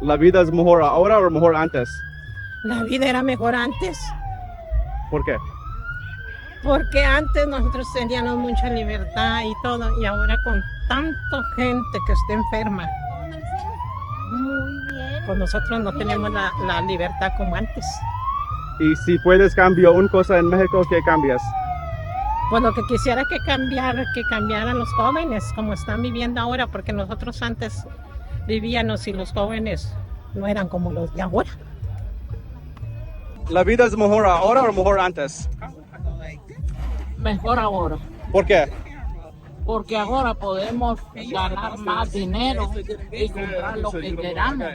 ¿La vida es mejor ahora o mejor antes? La vida era mejor antes, ¿Por qué? porque antes nosotros teníamos mucha libertad y todo, y ahora con tanta gente que está enferma, pues nosotros no tenemos la libertad como antes. Y si puedes cambiar una cosa en México, ¿qué cambias? Pues lo que quisiera que cambiaran los jóvenes como están viviendo ahora, porque nosotros antes vivíamos y los jóvenes no eran como los de ahora. ¿La vida es mejor ahora o mejor antes? Mejor ahora, ¿Por qué? porque ahora podemos ganar más dinero y comprar lo que queramos.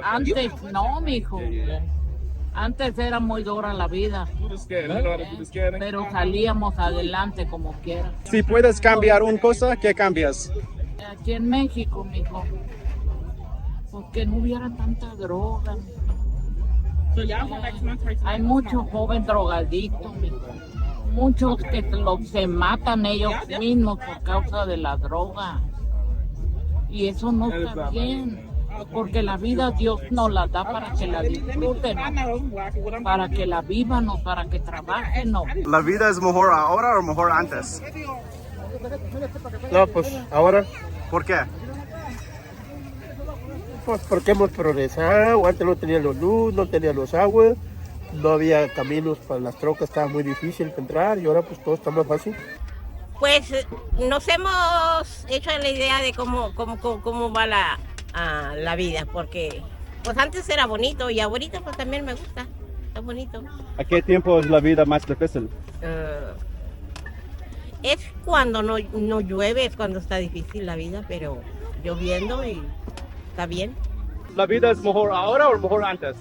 Antes no, mijo. Antes era muy dura la vida, pero salíamos adelante como quiera. Si puedes cambiar una cosa, ¿qué cambias? Aquí en México, mijo, porque no hubiera tanta droga. Hay muchos jóvenes drogadictos, mijo. Muchos que se matan ellos mismos por causa de la droga. Y eso no está bien, porque la vida Dios nos la da para que la disfruten, para que la vivan, no para que trabajen. No. ¿La vida es mejor ahora o mejor antes? No, pues ahora, ¿Por qué? pues porque hemos progresado. Antes no teníamos luz, no teníamos agua, no había caminos para las trocas, estaba muy difícil entrar y ahora pues todo está más fácil. Pues nos hemos hecho la idea de cómo va la vida, porque pues antes era bonito y ahorita pues también me gusta, está bonito. ¿A qué tiempo es la vida más difícil? Es cuando no llueve, es cuando está difícil la vida, pero lloviendo y está bien. ¿La vida es mejor ahora o mejor antes?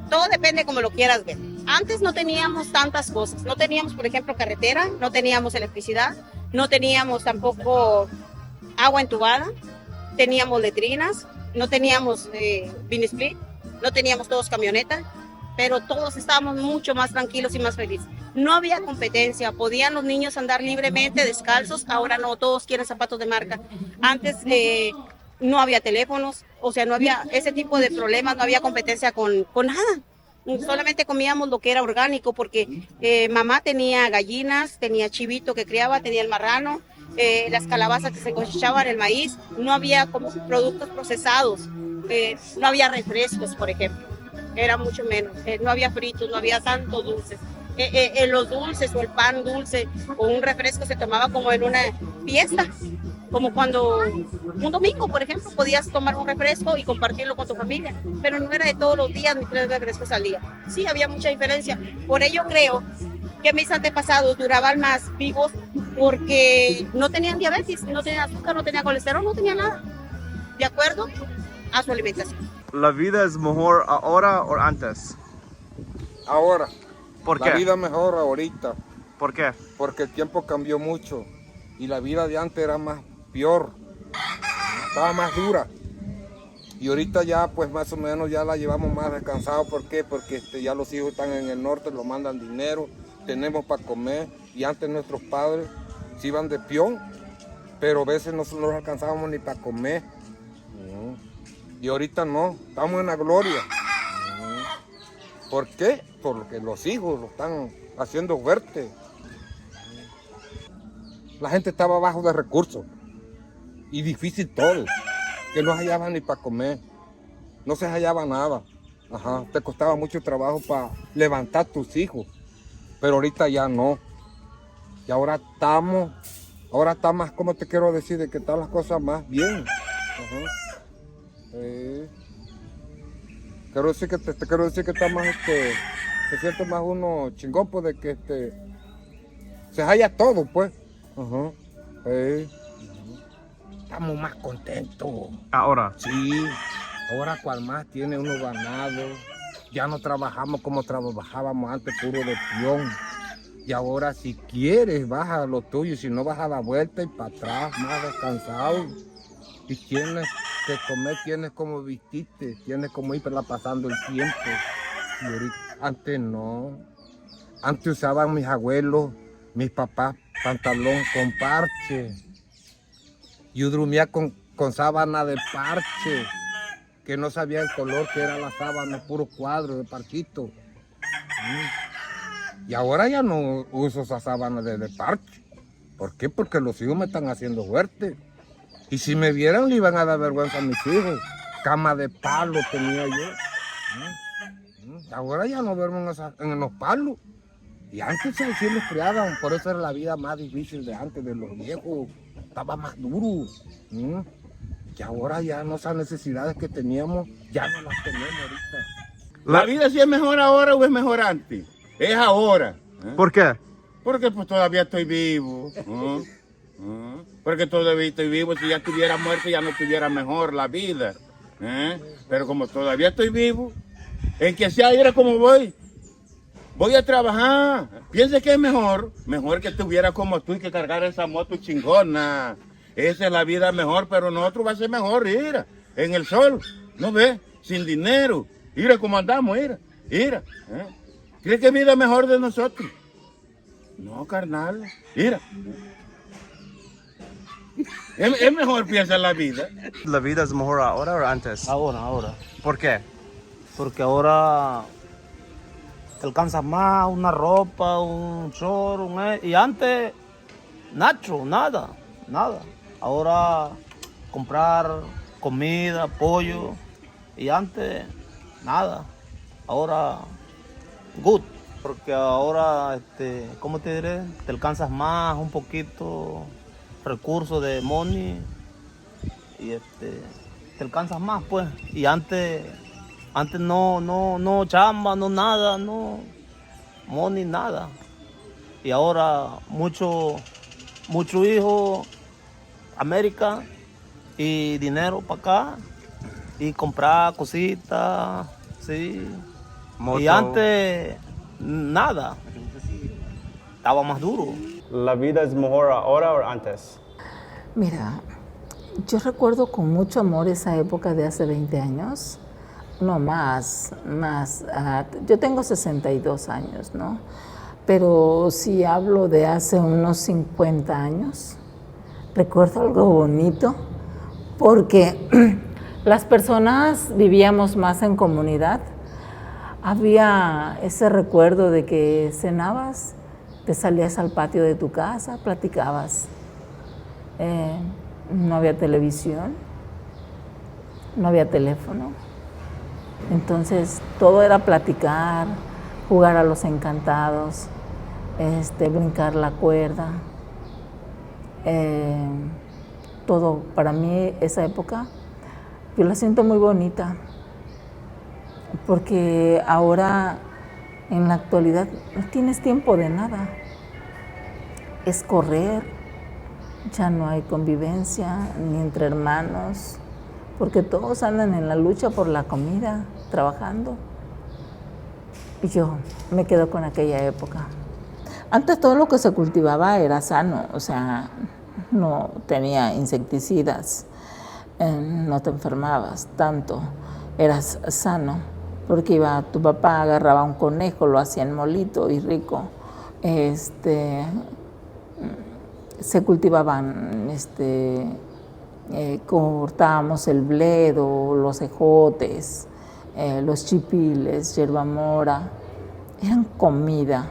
Todo depende como lo quieras ver. Antes no teníamos tantas cosas. No teníamos, por ejemplo, carretera, no teníamos electricidad, no teníamos tampoco agua entubada, teníamos letrinas, no teníamos bin split, no teníamos todos camionetas, pero todos estábamos mucho más tranquilos y más felices. No había competencia, podían los niños andar libremente descalzos, ahora no, todos quieren zapatos de marca. Antes no había teléfonos, o sea, no había ese tipo de problemas, no había competencia con nada. Solamente comíamos lo que era orgánico porque mamá tenía gallinas, tenía chivito que criaba, tenía el marrano, las calabazas que se cosechaban, el maíz, no había como productos procesados, no había refrescos, por ejemplo, era mucho menos, no había fritos, no había tantos dulces. Los dulces o el pan dulce o un refresco se tomaba como en una fiesta, como cuando un domingo, por ejemplo, podías tomar un refresco y compartirlo con tu familia, pero no era de todos los días ni 3 refrescos al día. Sí, había mucha diferencia. Por ello creo que mis antepasados duraban más vivos porque no tenían diabetes, no tenían azúcar, no tenían colesterol, no tenían nada, de acuerdo a su alimentación. ¿La vida es mejor ahora o antes? Ahora, ¿Por la qué? vida mejor ahorita, ¿Por qué? porque el tiempo cambió mucho y la vida de antes era más peor, estaba más dura. Y ahorita ya pues más o menos ya la llevamos más descansado. ¿Por qué? Porque ya los hijos están en el norte, nos mandan dinero, tenemos para comer. Y antes nuestros padres se iban de peón, pero a veces no nos alcanzábamos ni para comer. Y ahorita no, estamos en la gloria. ¿Por qué? Porque los hijos lo están haciendo fuerte. La gente estaba bajo de recursos y difícil todo, que no hallaban ni para comer, no se hallaba nada. Ajá, te costaba mucho trabajo para levantar tus hijos, pero ahorita ya no. Y ahora está más, ¿cómo te quiero decir? De que están las cosas más bien. Ajá. Quiero decir que te quiero decir que está más, se siente más uno chingón, pues, de que se halla todo, pues. Ajá. Estamos más contentos. Ahora. Sí, ahora cual más tiene uno ganado. Ya no trabajamos como trabajábamos antes, puro de peón. Y ahora si quieres, vas a lo tuyo, si no vas a la vuelta y para atrás, más descansado. Y tienes que comer, tienes como vestirte, tienes como ir pasando el tiempo. Y ahorita, antes no. Antes usaban mis abuelos, mis papás, pantalón con parche. Yo dormía con sábana de parche. que no sabía el color que era la sábana, puro cuadro de parchito. Y ahora ya no uso esa sábana de parche. ¿Por qué? Porque los hijos me están haciendo fuerte. Y si me vieran le iban a dar vergüenza a mis hijos. Cama de palo tenía yo. Ahora ya no duermo en los palos. Y antes sí los criaban, por eso era la vida más difícil de antes, de los viejos. Estaba más duro. Y ahora ya no, esas necesidades que teníamos, ya no las tenemos ahorita. ¿La vida sí es mejor ahora o es mejor antes? Es ahora. ¿Por qué? Porque pues todavía estoy vivo. Porque todavía estoy vivo. Si ya estuviera muerto ya no estuviera mejor la vida. Pero como todavía estoy vivo, en que sea ir como voy. Voy a trabajar. Piense que es mejor que estuviera como tú y que cargar esa moto chingona. Esa es la vida mejor, pero nosotros va a ser mejor, mira, en el sol, ¿no ves? Sin dinero. Mira cómo andamos, mira. ¿Crees que es vida mejor de nosotros? No, carnal, mira. Es mejor, piensa en la vida. ¿La vida es mejor ahora o antes? Ahora. ¿Por qué? Porque ahora te alcanza más una ropa, un short, y antes, nacho, nada. Ahora comprar comida, pollo, y antes, nada. Ahora, good. Porque ahora, ¿cómo te diré? Te alcanzas más, un poquito, recursos de money, y te alcanzas más, pues. Y antes no chamba, no nada, no money, nada. Y ahora mucho hijo, América, y dinero para acá, y comprar cositas, sí. Moto. Y antes, nada. Estaba más duro. ¿La vida es mejor ahora o antes? Mira, yo recuerdo con mucho amor esa época de hace 20 años. No, más. Yo tengo 62 años, ¿no? Pero si hablo de hace unos 50 años, recuerdo algo bonito, porque las personas vivíamos más en comunidad. Había ese recuerdo de que cenabas, te salías al patio de tu casa, platicabas. No había televisión, no había teléfono. Entonces todo era platicar, jugar a los encantados, brincar la cuerda. Todo, para mí esa época, yo la siento muy bonita, porque ahora en la actualidad no tienes tiempo de nada. Es correr, ya no hay convivencia ni entre hermanos, porque todos andan en la lucha por la comida, trabajando. Y yo me quedo con aquella época. Antes todo lo que se cultivaba era sano, o sea, no tenía insecticidas, no te enfermabas tanto, eras sano, porque tu papá agarraba un conejo, lo hacía en molito y rico. Se cultivaban, cortábamos el bledo, los ejotes, los chipiles, yerba mora, eran comida.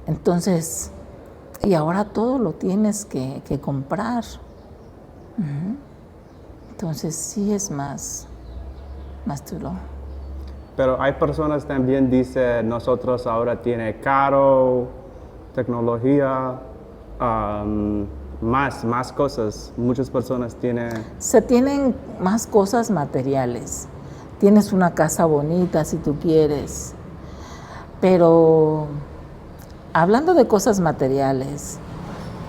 Entonces, y ahora todo lo tienes que comprar. Entonces sí es más duro. Pero hay personas también dicen, nosotros ahora tiene caro, tecnología, más cosas. Muchas personas Se tienen más cosas materiales. Tienes una casa bonita si tú quieres. Pero hablando de cosas materiales,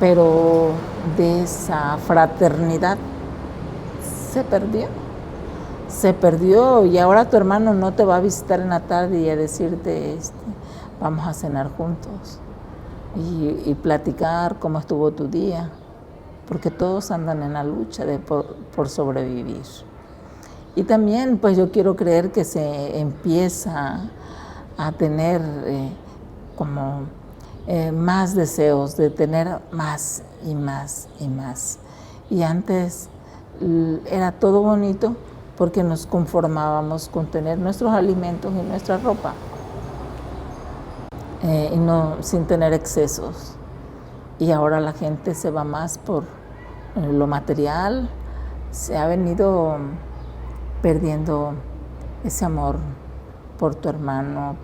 pero de esa fraternidad se perdió y ahora tu hermano no te va a visitar en la tarde y a decirte vamos a cenar juntos y platicar cómo estuvo tu día, porque todos andan en la lucha por sobrevivir. Y también pues yo quiero creer que se empieza a tener más deseos de tener más y más y más. Y antes era todo bonito porque nos conformábamos con tener nuestros alimentos y nuestra ropa, y no sin tener excesos. Y ahora la gente se va más por lo material, se ha venido perdiendo ese amor por tu hermano,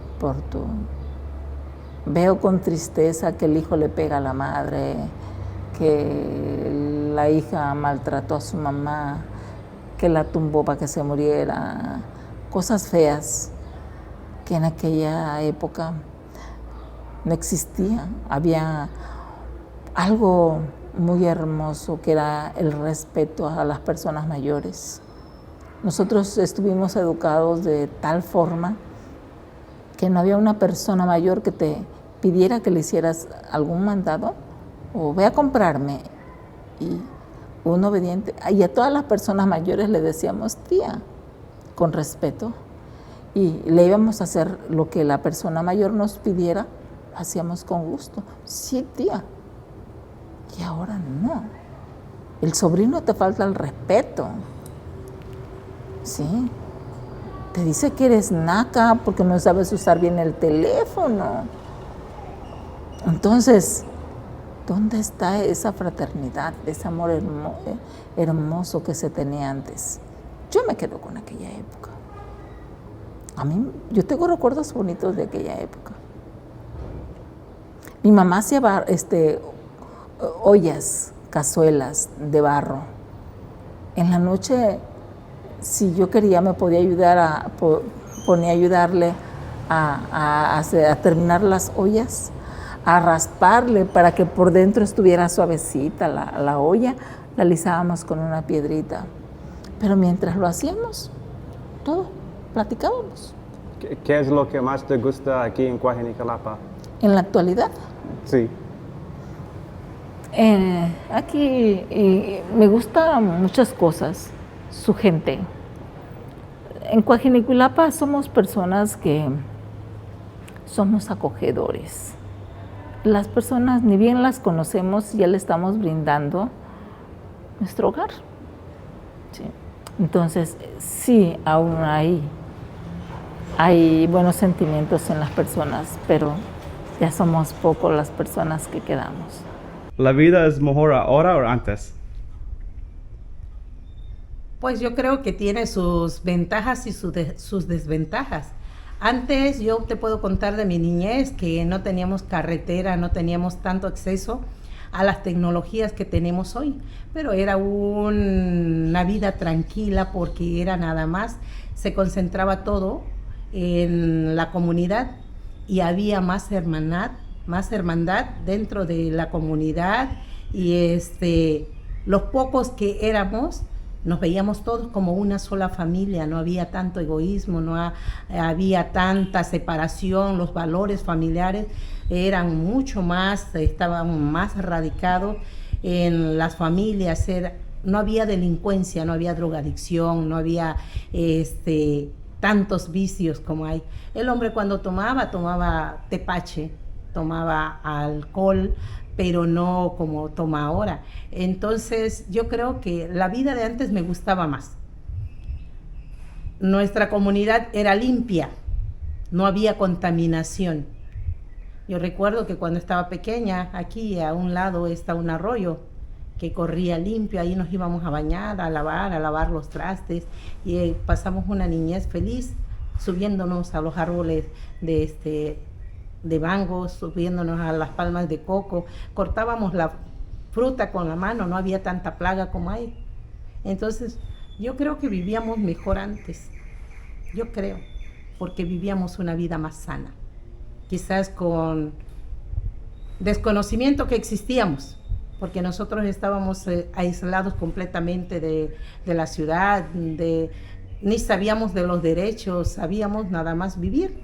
Veo con tristeza que el hijo le pega a la madre, que la hija maltrató a su mamá, que la tumbó para que se muriera. Cosas feas que en aquella época no existía. Había algo muy hermoso que era el respeto a las personas mayores. Nosotros estuvimos educados de tal forma que no había una persona mayor que te pidiera que le hicieras algún mandado o ve a comprarme. Y un obediente. Y a todas las personas mayores le decíamos tía, con respeto. Y le íbamos a hacer lo que la persona mayor nos pidiera, hacíamos con gusto. Sí, tía. Y ahora no. El sobrino te falta el respeto. Sí. Te dice que eres naca porque no sabes usar bien el teléfono. Entonces, ¿dónde está esa fraternidad, ese amor hermoso que se tenía antes? Yo me quedo con aquella época. Yo tengo recuerdos bonitos de aquella época. Mi mamá hacía ollas, cazuelas de barro. En la noche, si yo quería, me podía ayudar ponía a ayudarle a terminar las ollas, a rasparle para que por dentro estuviera suavecita la olla, la alisábamos con una piedrita. Pero mientras lo hacíamos, todo, platicábamos. ¿Qué es lo que más te gusta aquí en Cuajiniquilapa? En la actualidad. Sí. Aquí me gustan muchas cosas, su gente. En Cuajiniquilapa somos personas que somos acogedores. Las personas ni bien las conocemos, ya le estamos brindando nuestro hogar. Sí. Entonces, sí, aún hay buenos sentimientos en las personas, pero ya somos pocos las personas que quedamos. ¿La vida es mejor ahora o antes? Pues yo creo que tiene sus ventajas y sus desventajas. Antes yo te puedo contar de mi niñez que no teníamos carretera, no teníamos tanto acceso a las tecnologías que tenemos hoy, pero era una vida tranquila porque era nada más, se concentraba todo en la comunidad y había más hermandad dentro de la comunidad y los pocos que éramos nos veíamos todos como una sola familia, no había tanto egoísmo, no había tanta separación, los valores familiares eran mucho más, estaban más radicados en las familias, no había delincuencia, no había drogadicción, no había tantos vicios como hay. El hombre cuando tomaba tepache, tomaba alcohol, pero no como toma ahora. Entonces yo creo que la vida de antes me gustaba más. Nuestra comunidad era limpia, no había contaminación. Yo recuerdo que cuando estaba pequeña, aquí a un lado está un arroyo que corría limpio, ahí nos íbamos a bañar, a lavar los trastes y pasamos una niñez feliz subiéndonos a los árboles de mangos, subiéndonos a las palmas de coco, cortábamos la fruta con la mano, no había tanta plaga como hay. Entonces, yo creo que vivíamos mejor antes, yo creo, porque vivíamos una vida más sana, quizás con desconocimiento que existíamos, porque nosotros estábamos aislados completamente de la ciudad, ni sabíamos de los derechos, sabíamos nada más vivir.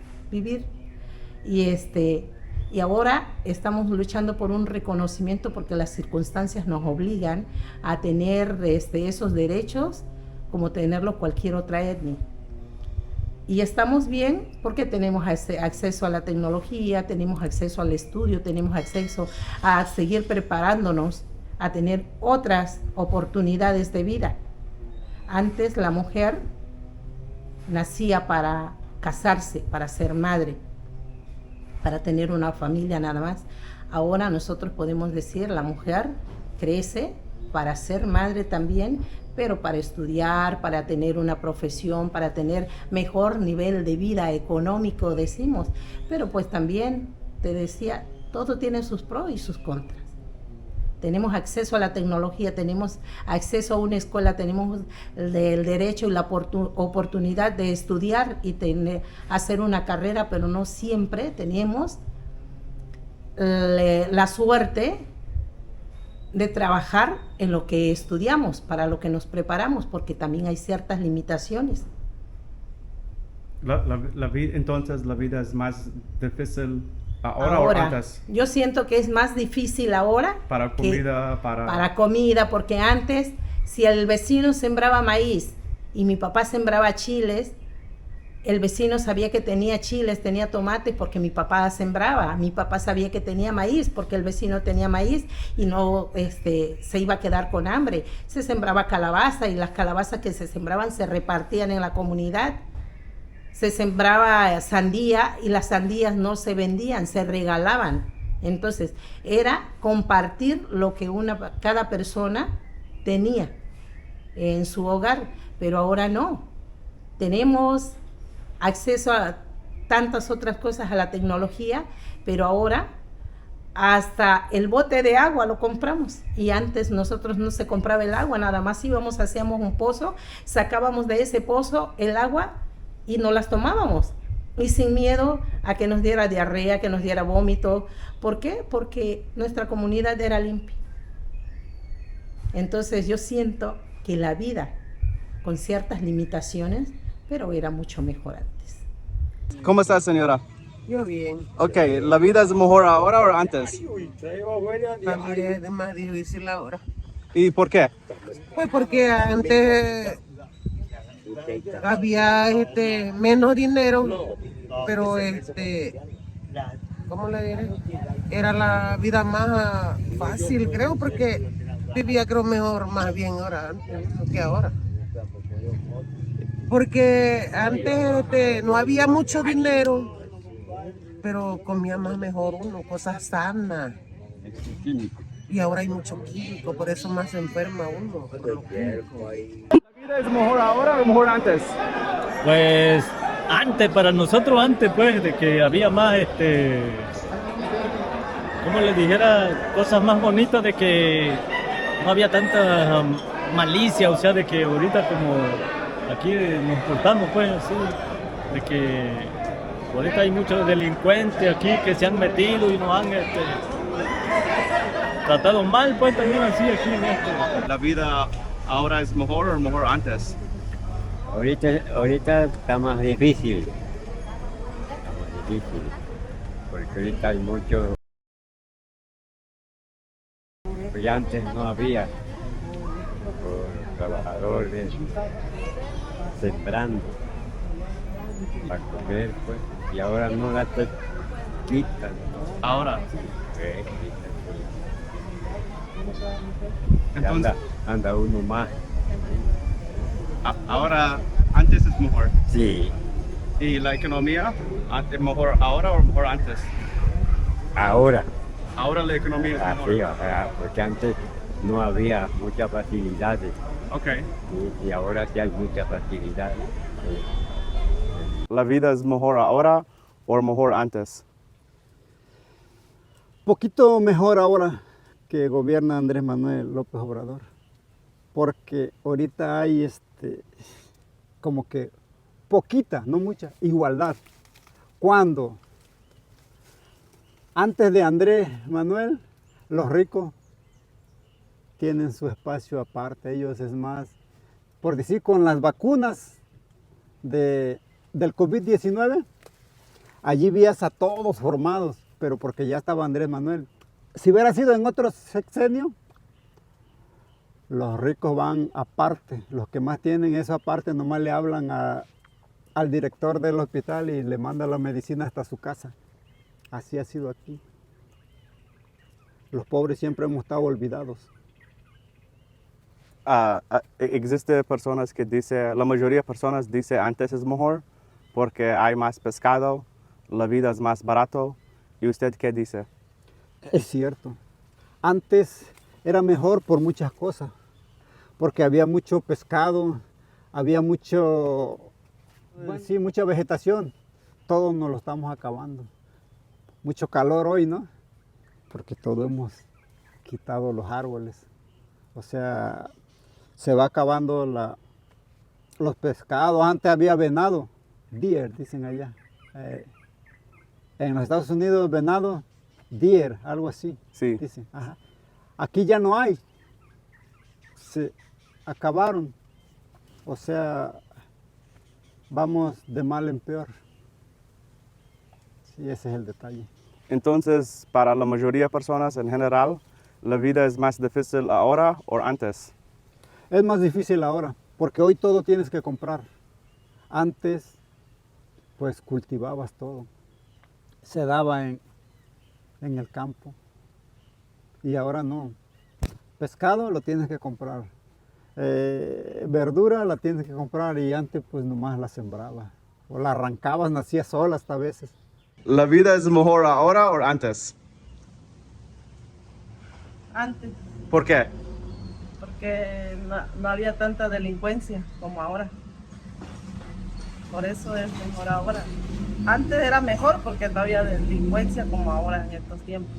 Y ahora estamos luchando por un reconocimiento porque las circunstancias nos obligan a tener esos derechos como tenerlo cualquier otra etnia. Y estamos bien porque tenemos acceso a la tecnología, tenemos acceso al estudio, tenemos acceso a seguir preparándonos, a tener otras oportunidades de vida. Antes la mujer nacía para casarse, para ser madre, para tener una familia nada más. Ahora nosotros podemos decir, la mujer crece para ser madre también, pero para estudiar, para tener una profesión, para tener mejor nivel de vida económico, decimos. Pero pues también, te decía, todo tiene sus pros y sus contras. Tenemos acceso a la tecnología, tenemos acceso a una escuela, tenemos el derecho y la oportunidad de estudiar y hacer una carrera, pero no siempre tenemos la suerte de trabajar en lo que estudiamos, para lo que nos preparamos, porque también hay ciertas limitaciones. Entonces la vida es más difícil ahora o antes. Yo siento que es más difícil ahora Para comida, para comida, porque antes, si el vecino sembraba maíz y mi papá sembraba chiles, el vecino sabía que tenía chiles, tenía tomates porque mi papá sembraba. Mi papá sabía que tenía maíz porque el vecino tenía maíz y no se iba a quedar con hambre. Se sembraba calabaza y las calabazas que se sembraban se repartían en la comunidad. Se sembraba sandía y las sandías no se vendían, se regalaban. Entonces, era compartir lo que cada persona tenía en su hogar, pero ahora no. Tenemos acceso a tantas otras cosas, a la tecnología, pero ahora hasta el bote de agua lo compramos. Y antes nosotros no se compraba el agua, nada más íbamos, hacíamos un pozo, sacábamos de ese pozo el agua y nos las tomábamos. Y sin miedo a que nos diera diarrea, que nos diera vómito. ¿Por qué? Porque nuestra comunidad era limpia. Entonces yo siento que la vida, con ciertas limitaciones, pero era mucho mejor antes. ¿Cómo está, señora? Yo bien. Ok, ¿la vida es mejor ahora o antes? La vida es más difícil ahora. ¿Y por qué? Pues porque antes había menos dinero, pero ¿cómo le diré? Era la vida más fácil, creo, porque vivía creo mejor, más bien ahora antes que ahora. Porque antes no había mucho dinero, pero comía más mejor uno, cosas sanas. Y ahora hay mucho químico, por eso más se enferma uno por los químicos. ¿La vida es mejor ahora o mejor antes? Pues antes, para nosotros antes, pues, de que había más, como les dijera, cosas más bonitas, de que no había tanta malicia, o sea, de que ahorita como aquí nos portamos, pues, así, de que ahorita hay muchos delincuentes aquí que se han metido y nos han tratado mal, pues, también así aquí en esto. ¿La vida ahora es mejor o mejor antes? Ahorita está más difícil. Porque ahorita hay mucho. Pues antes no había trabajadores sembrando para comer, pues, y ahora no la te quitan. Ahora. Entonces, anda uno más. Ahora, antes es mejor. Sí, ¿Y la economía? ¿Es mejor ahora o mejor antes? ahora. Ahora la economía es Así, mejor. porque antes no había muchas facilidades Ok. y ahora sí hay muchas facilidades. ¿La vida es mejor ahora o mejor antes? Poquito mejor ahora que gobierna Andrés Manuel López Obrador, porque ahorita hay como que poquita, no mucha, igualdad. Cuando antes de Andrés Manuel, los ricos tienen su espacio aparte, ellos es más, por decir, con las vacunas del COVID-19, allí vías a todos formados, pero porque ya estaba Andrés Manuel. Si hubiera sido en otro sexenio, los ricos van aparte, los que más tienen eso aparte, nomás le hablan al director del hospital y le manda la medicina hasta su casa. Así ha sido aquí. Los pobres siempre hemos estado olvidados. Existe personas que dicen, la mayoría de personas dicen antes es mejor porque hay más pescado, la vida es más barato. ¿Y usted qué dice? Es cierto. Antes era mejor por muchas cosas, porque había mucho pescado, había mucha vegetación. Todos nos lo estamos acabando. Mucho calor hoy, ¿no? Porque todo hemos quitado los árboles. O sea, se va acabando los pescados. Antes había venado, deer, dicen allá. En los Estados Unidos, venado, deer, algo así. Sí. Dicen. Ajá. Aquí ya no hay. Se acabaron. O sea, vamos de mal en peor. Sí, ese es el detalle. Entonces, para la mayoría de personas en general, ¿la vida es más difícil ahora o antes? Es más difícil ahora, porque hoy todo tienes que comprar. Antes, pues cultivabas todo. Se daba en el campo. Y ahora no. Pescado lo tienes que comprar. Verdura la tienes que comprar y antes pues nomás la sembrabas. O la arrancabas, nacía sola hasta a veces. ¿La vida es mejor ahora o antes? Antes, ¿Por qué? porque no había tanta delincuencia como ahora. Por eso es mejor ahora. Antes era mejor porque no había delincuencia como ahora en estos tiempos.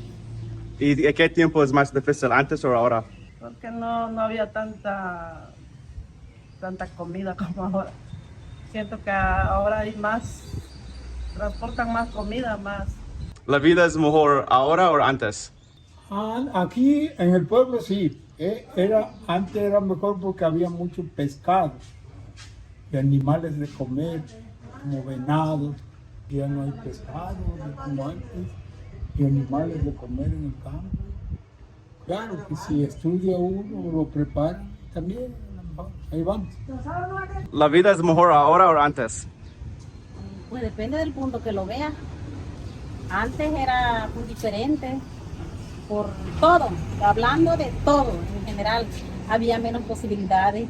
¿Y qué tiempo es más difícil, antes o ahora? Porque no había tanta comida como ahora. Siento que ahora hay más, transportan más comida, más. ¿La vida es mejor ahora o antes? Aquí en el pueblo sí, antes era mejor porque había mucho pescado y animales de comer, como venado, ya no hay pescado como antes, y animales de comer en el campo. Claro que si estudia uno, lo prepara, también, ahí vamos. ¿La vida es mejor ahora o antes? Pues depende del punto que lo vea. Antes era muy diferente por todo, hablando de todo en general. Había menos posibilidades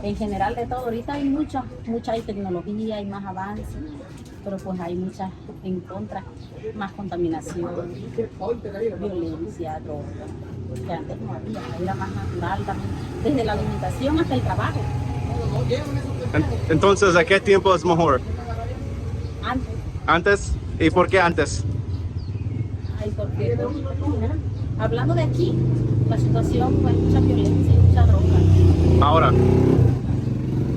en general de todo. Ahorita hay mucha hay tecnología, hay más avance, pero pues hay muchas en contra, más contaminación, violencia, droga, que antes no había, era más natural también, desde la alimentación hasta el trabajo. Entonces, ¿a qué tiempo es mejor? Antes. ¿Antes? ¿Y por qué antes? Ay, porque hablando de aquí, la situación pues mucha violencia y mucha droga. Ahora.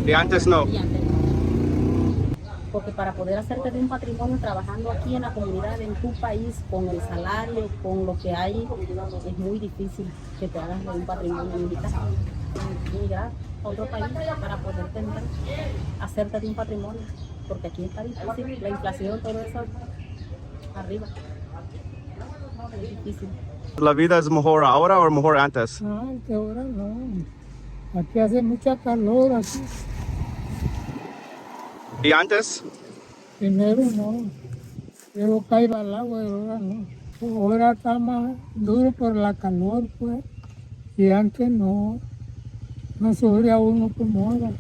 ¿Y antes no? Y antes no. Porque para poder hacerte de un patrimonio trabajando aquí en la comunidad, en tu país, con el salario, con lo que hay, es muy difícil que te hagas de un patrimonio. Necesitas migrar a otro país para poder tener, hacerte de un patrimonio. Porque aquí está difícil, la inflación, todo eso arriba. Es difícil. ¿La vida es mejor ahora o mejor antes? Antes, ahora no. Aquí hace mucha calor, aquí. ¿Y antes? Primero no. Luego caía el agua y ahora no. Ahora está más duro por la calor, pues. Y antes no. No sufría uno como ahora.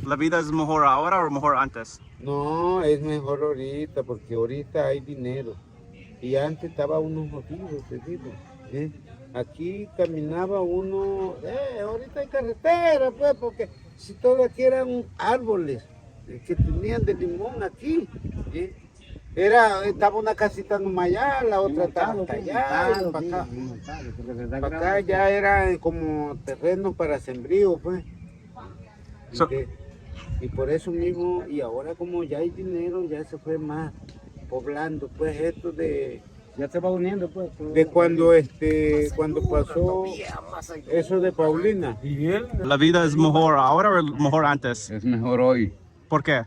¿La vida es mejor ahora o mejor antes? No, es mejor ahorita, porque ahorita hay dinero. Y antes estaba uno jodido, te digo. Aquí caminaba uno, ahorita hay carretera, pues, porque si todo aquí eran árboles que tenían de limón aquí. Estaba una casita nomás allá, la otra estaba hasta allá, y para acá. Para acá ya era como terreno para sembrío, pues. Y por eso mismo, y ahora como ya hay dinero, ya se fue más poblando, pues esto de... Ya se va uniendo, pues. De cuando pasó eso de Paulina. ¿La vida es mejor ahora o mejor antes? Es mejor hoy. ¿Por qué?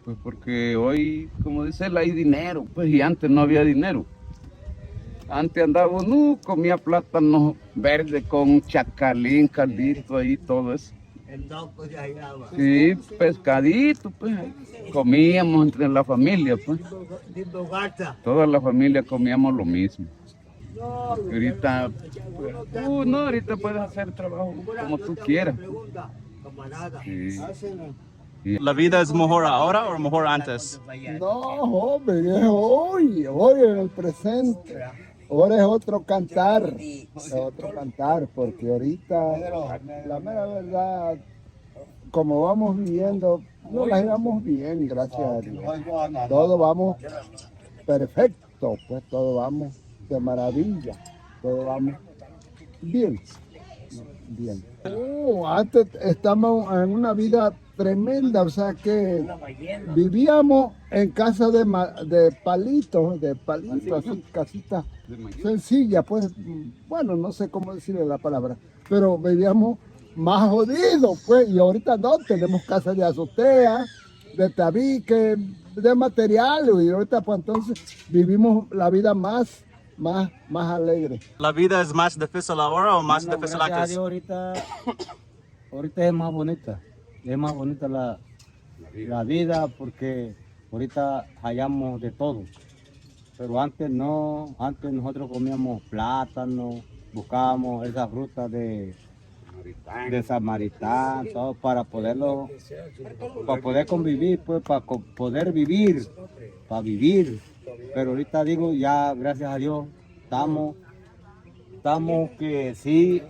Pues porque hoy, como dice él, hay dinero, pues, y antes no había dinero. Antes andaba uno, comía plátano verde con chacalín, caldito ahí, todo eso. Sí, pescadito, pues, comíamos entre la familia, pues. Toda la familia comíamos lo mismo. Ahorita, no, ahorita puedes hacer trabajo como tú quieras. Sí. ¿La vida es mejor ahora o mejor antes? No, joven, es hoy en el presente. Ahora es otro cantar, porque ahorita, la mera verdad, como vamos viviendo, no la llevamos bien, gracias a Dios. Todo vamos perfecto, pues todo vamos de maravilla, todo vamos bien. Antes estamos en una vida tremenda, o sea que vivíamos en casa de palitos, así, casitas sencillas, pues, bueno, no sé cómo decirle la palabra, pero vivíamos más jodidos, pues, y ahorita no, tenemos casa de azotea, de tabique, de material, y ahorita pues entonces vivimos la vida más alegre. ¿La vida es más difícil ahora o más difícil antes? Ahorita es más bonita la vida porque ahorita hallamos de todo. Pero antes no, antes nosotros comíamos plátano, buscábamos esas frutas de samaritán, todo para poder convivir, pues para poder vivir, para vivir. Pero ahorita digo, ya gracias a Dios, estamos que sí,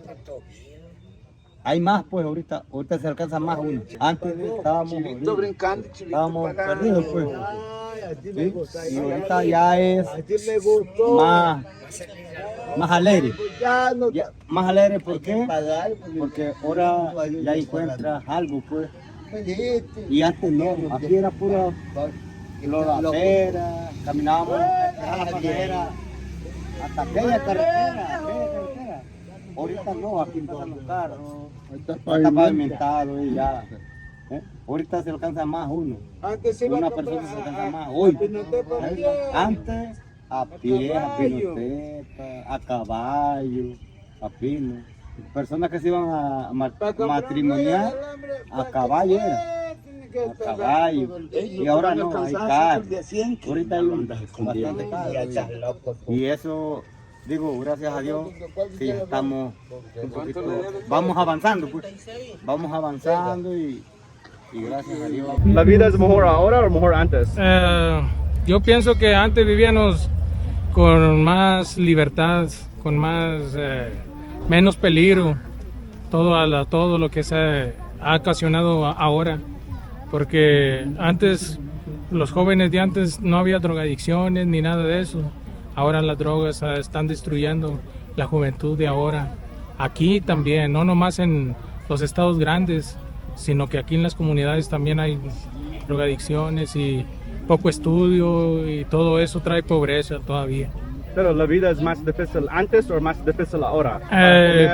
hay más, pues ahorita se alcanza más uno. Antes estábamos perdidos, pues. ¿Sí? Y ahorita ya es más alegre. Más alegre, ¿por qué? Porque ahora ya encuentras algo, pues. Y antes no, aquí era pura lodacera, caminábamos a la panadera, hasta aquella carretera. Ahorita no, aquí están los carros, está pavimentado y ya. Ahorita se alcanza más uno. Una persona se alcanza más hoy. Antes a pie, a pinoteta, a caballo, a pino. Personas que se iban a matrimoniar a caballo era. A caballo. Y ahora no, hay carros. Ahorita hay bastante carros. Y eso, digo, gracias a Dios, sí, estamos un poquito, vamos avanzando, pues. Vamos avanzando y gracias a Dios. ¿La vida es mejor ahora o mejor antes? Yo pienso que antes vivíamos con más libertad, con menos peligro, todo lo que se ha ocasionado ahora, porque antes, los jóvenes de antes no había drogadicciones ni nada de eso. Ahora las drogas están destruyendo la juventud de ahora. Aquí también, no nomás en los estados grandes, sino que aquí en las comunidades también hay drogadicciones y poco estudio y todo eso trae pobreza todavía. Pero la vida es más difícil antes o más difícil ahora.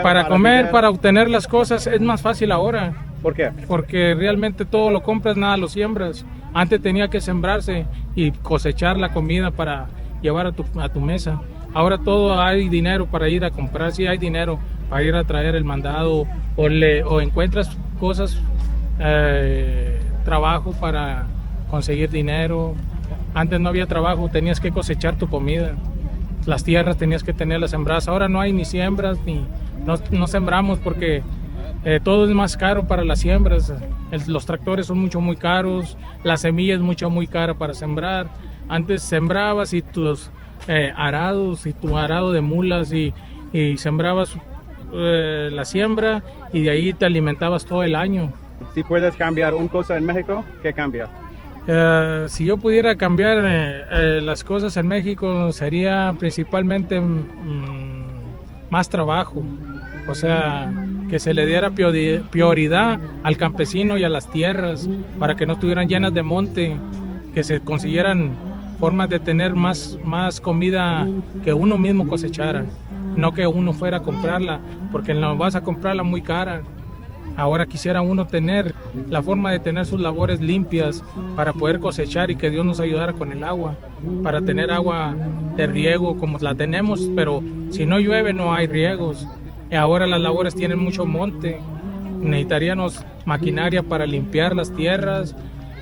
Para comer, para obtener las cosas es más fácil ahora. ¿Por qué? Porque realmente todo lo compras, nada lo siembras. Antes tenía que sembrarse y cosechar la comida para llevar a tu mesa. Ahora todo hay dinero para ir a comprar, sí hay dinero para ir a traer el mandado o encuentras cosas, trabajo para conseguir dinero. Antes no había trabajo, tenías que cosechar tu comida. Las tierras tenías que tenerlas sembradas. Ahora no hay ni siembras, no sembramos porque todo es más caro para las siembras. Los tractores son muy caros, la semilla es muy cara para sembrar. Antes sembrabas y tus arados y tu arado de mulas y sembrabas la siembra y de ahí te alimentabas todo el año. Si puedes cambiar una cosa en México, ¿qué cambia? Si yo pudiera cambiar las cosas en México sería principalmente más trabajo, o sea, que se le diera prioridad al campesino y a las tierras para que no estuvieran llenas de monte, que se consiguieran formas de tener más comida que uno mismo cosechara, no que uno fuera a comprarla, porque no vas a comprarla muy cara. Ahora quisiera uno tener la forma de tener sus labores limpias para poder cosechar y que Dios nos ayudara con el agua, para tener agua de riego como la tenemos, pero si no llueve no hay riegos. Y ahora las labores tienen mucho monte, necesitaríamos maquinaria para limpiar las tierras,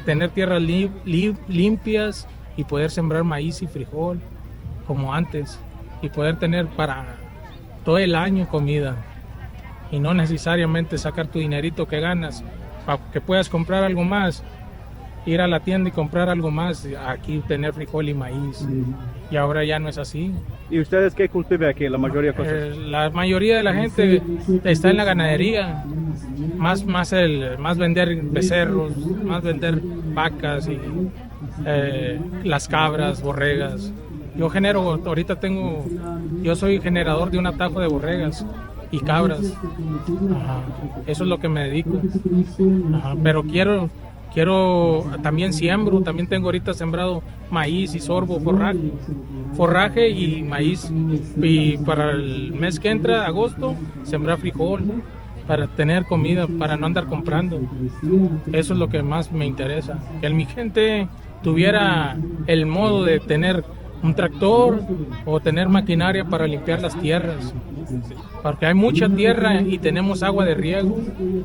tener tierras limpias y poder sembrar maíz y frijol como antes. y poder tener para todo el año comida y no necesariamente sacar tu dinerito que ganas para que puedas comprar algo más, ir a la tienda y comprar algo más, aquí tener frijol y maíz. Y ahora ya no es así. ¿Y ustedes qué cultivan aquí, la mayoría de cosas? La mayoría de la gente está en la ganadería, más vender becerros, más vender vacas y las cabras, borregas. Yo soy generador de un atajo de borregas y cabras. Ajá. Eso es lo que me dedico. Ajá. Pero quiero también siembro, también tengo ahorita sembrado maíz y sorgo, forraje y maíz. Y para el mes que entra, agosto, sembrar frijol para tener comida, para no andar comprando. Eso es lo que más me interesa, que mi gente tuviera el modo de tener un tractor o tener maquinaria para limpiar las tierras, porque hay mucha tierra y tenemos agua de riego,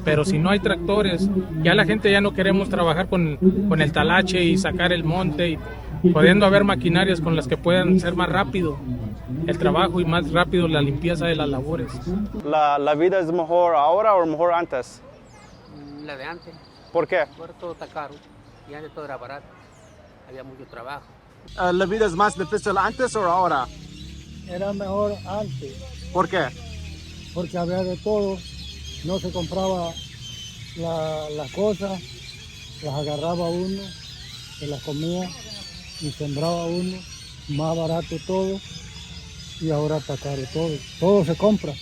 pero si no hay tractores, ya la gente ya no queremos trabajar con el talache y sacar el monte, y pudiendo haber maquinarias con las que puedan ser más rápido el trabajo y más rápido la limpieza de las labores. ¿La vida es mejor ahora o mejor antes? La de antes. ¿Por qué? Ahora todo está caro y antes todo era barato, había mucho trabajo. ¿La vida es más difícil antes o ahora? Era mejor antes. ¿Por qué? Porque había de todo, no se compraba las cosas, las agarraba uno, se las comía y sembraba uno, más barato todo, y ahora está caro todo se compra.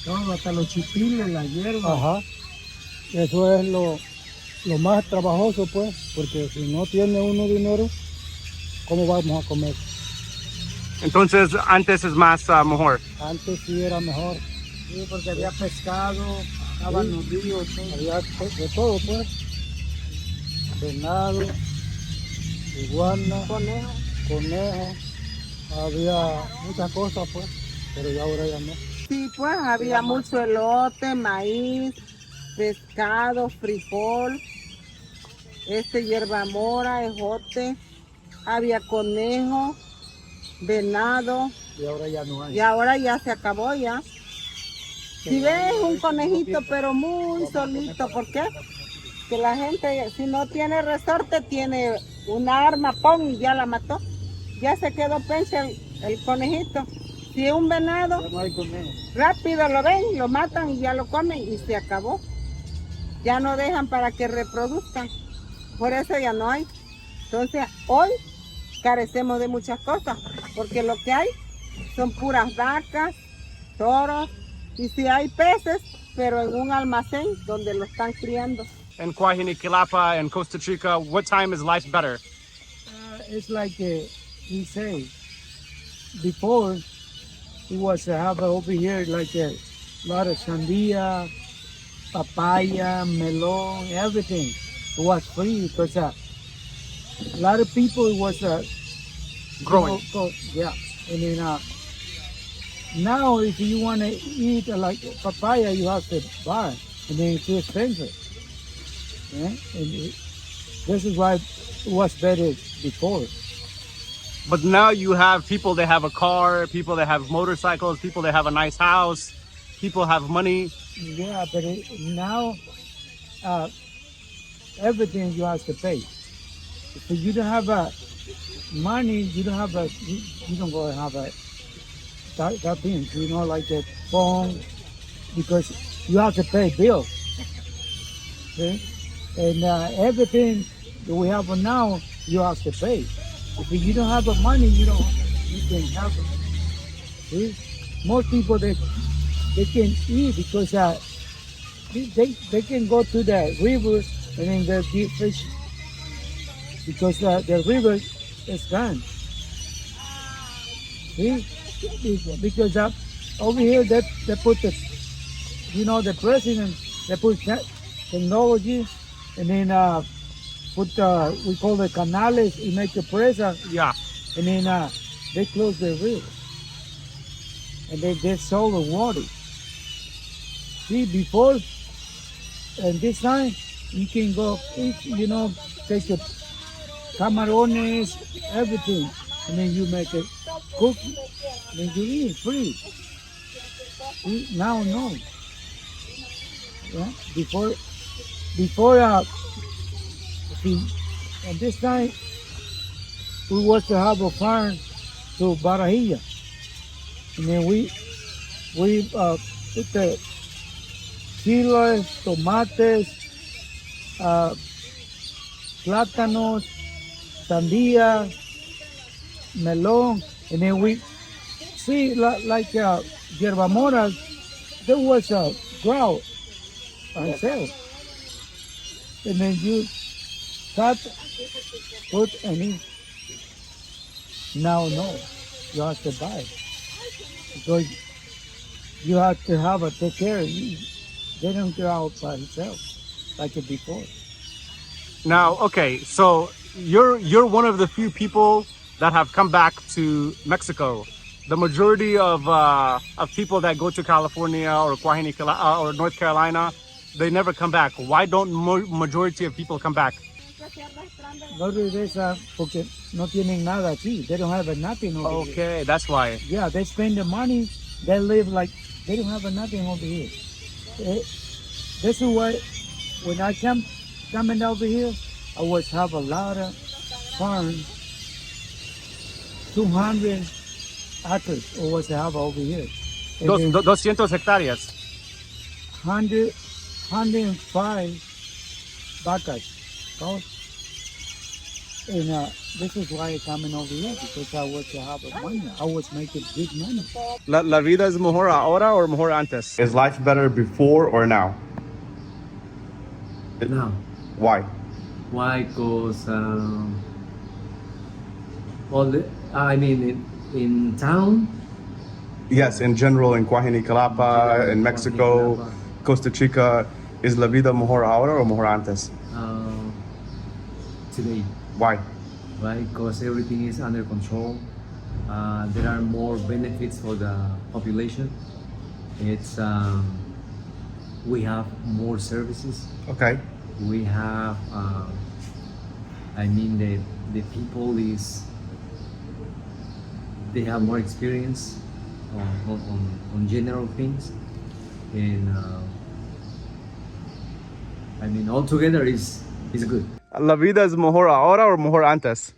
Todo, hasta los chipiles, la hierba. Ajá, eso es lo más trabajoso pues, porque si no tiene uno dinero, ¿cómo vamos a comer? Entonces antes es más mejor. Antes sí era mejor. Sí, porque había pescado, estaban los ríos, había de todo pues. Venado, iguana, conejo, había muchas cosas pues, pero ya ahora ya no. Sí, pues había mucho elote, maíz, pescado, frijol, hierba mora, ejote, había conejo, venado. Y ahora ya no hay. Y ahora ya se acabó ya. Si ves un conejito, pero muy solito, ¿por qué? Que la gente, si no tiene resorte, tiene una arma, ¡pum!, y ya la mató. Ya se quedó pensa el conejito. Si es un venado, no hay conejo. Rápido lo ven, lo matan y ya lo comen y se acabó. Ya no dejan para que reproduzcan. Por eso ya no hay. Entonces, hoy carecemos de muchas cosas, porque lo que hay son puras vacas, toros, y si hay peces, pero en un almacén donde lo están criando. In Quilapa and Costa Chica, what time is life better? It's like we say, before it was have over here like a lot of sandia, papaya, melon, everything. It was free because a lot of people was growing. Yeah, and then now if you want to eat like papaya, you have to buy, and then it's too expensive. Yeah, and this is why it was better before. But now you have people that have a car, people that have motorcycles, people that have a nice house, people have money. Yeah, but now everything you have to pay. If you don't have money, you don't have you don't go and have that things, you know, like a phone, because you have to pay bills. Okay? And everything that we have now, you have to pay. If you don't have the money, you can have it. See? Most people they can eat because they can go to the rivers and then they eat fish because the river is gone. See? Because over here they put the president, they put technology and then put we call the canales y make a presa. Yeah. And then they close the river. And they sell the water. See, before and this time you can go eat, take the camarones, everything, and then you make it, cook Lingerie is free. See, now, no. Yeah? Before, see, at this time, we was to have a farm to Barajilla. And then we put the chiles, tomates, plátanos, sandía, melon, and then we see like yerba mora, there was a drought on sale. And then you cut, put, and eat. Now, no, you have to buy. Because you have to have a take care. They don't go out by themselves like it before. Now, okay, so you're one of the few people that have come back to Mexico. The majority of people that go to California or or North Carolina, they never come back. Why don't majority of people come back? No regresa porque no tienen nada aquí. They don't have nothing over here. Okay, that's why. Yeah, they spend the money. They live like they don't have nothing over here. This is why when I coming over here, I was have a lot of farms, 200 acres I was have over here. 200 hectáreas. 105 vacas. Cows. And this is why I'm coming over here, because I was to have money. I was making big money. La vida es mejor ahora or mejor antes? Is life better before or now? Now. Why? Why? Because in town. Yes, in general, in Coajinicalapa, in Mexico, Costa Chica, is la vida mejor ahora or mejor antes? Today. Why? Right, because everything is under control. There are more benefits for the population. It's we have more services. Okay. We have, the people they have more experience on general things, and altogether is good. ¿La vida es mejor ahora o mejor antes?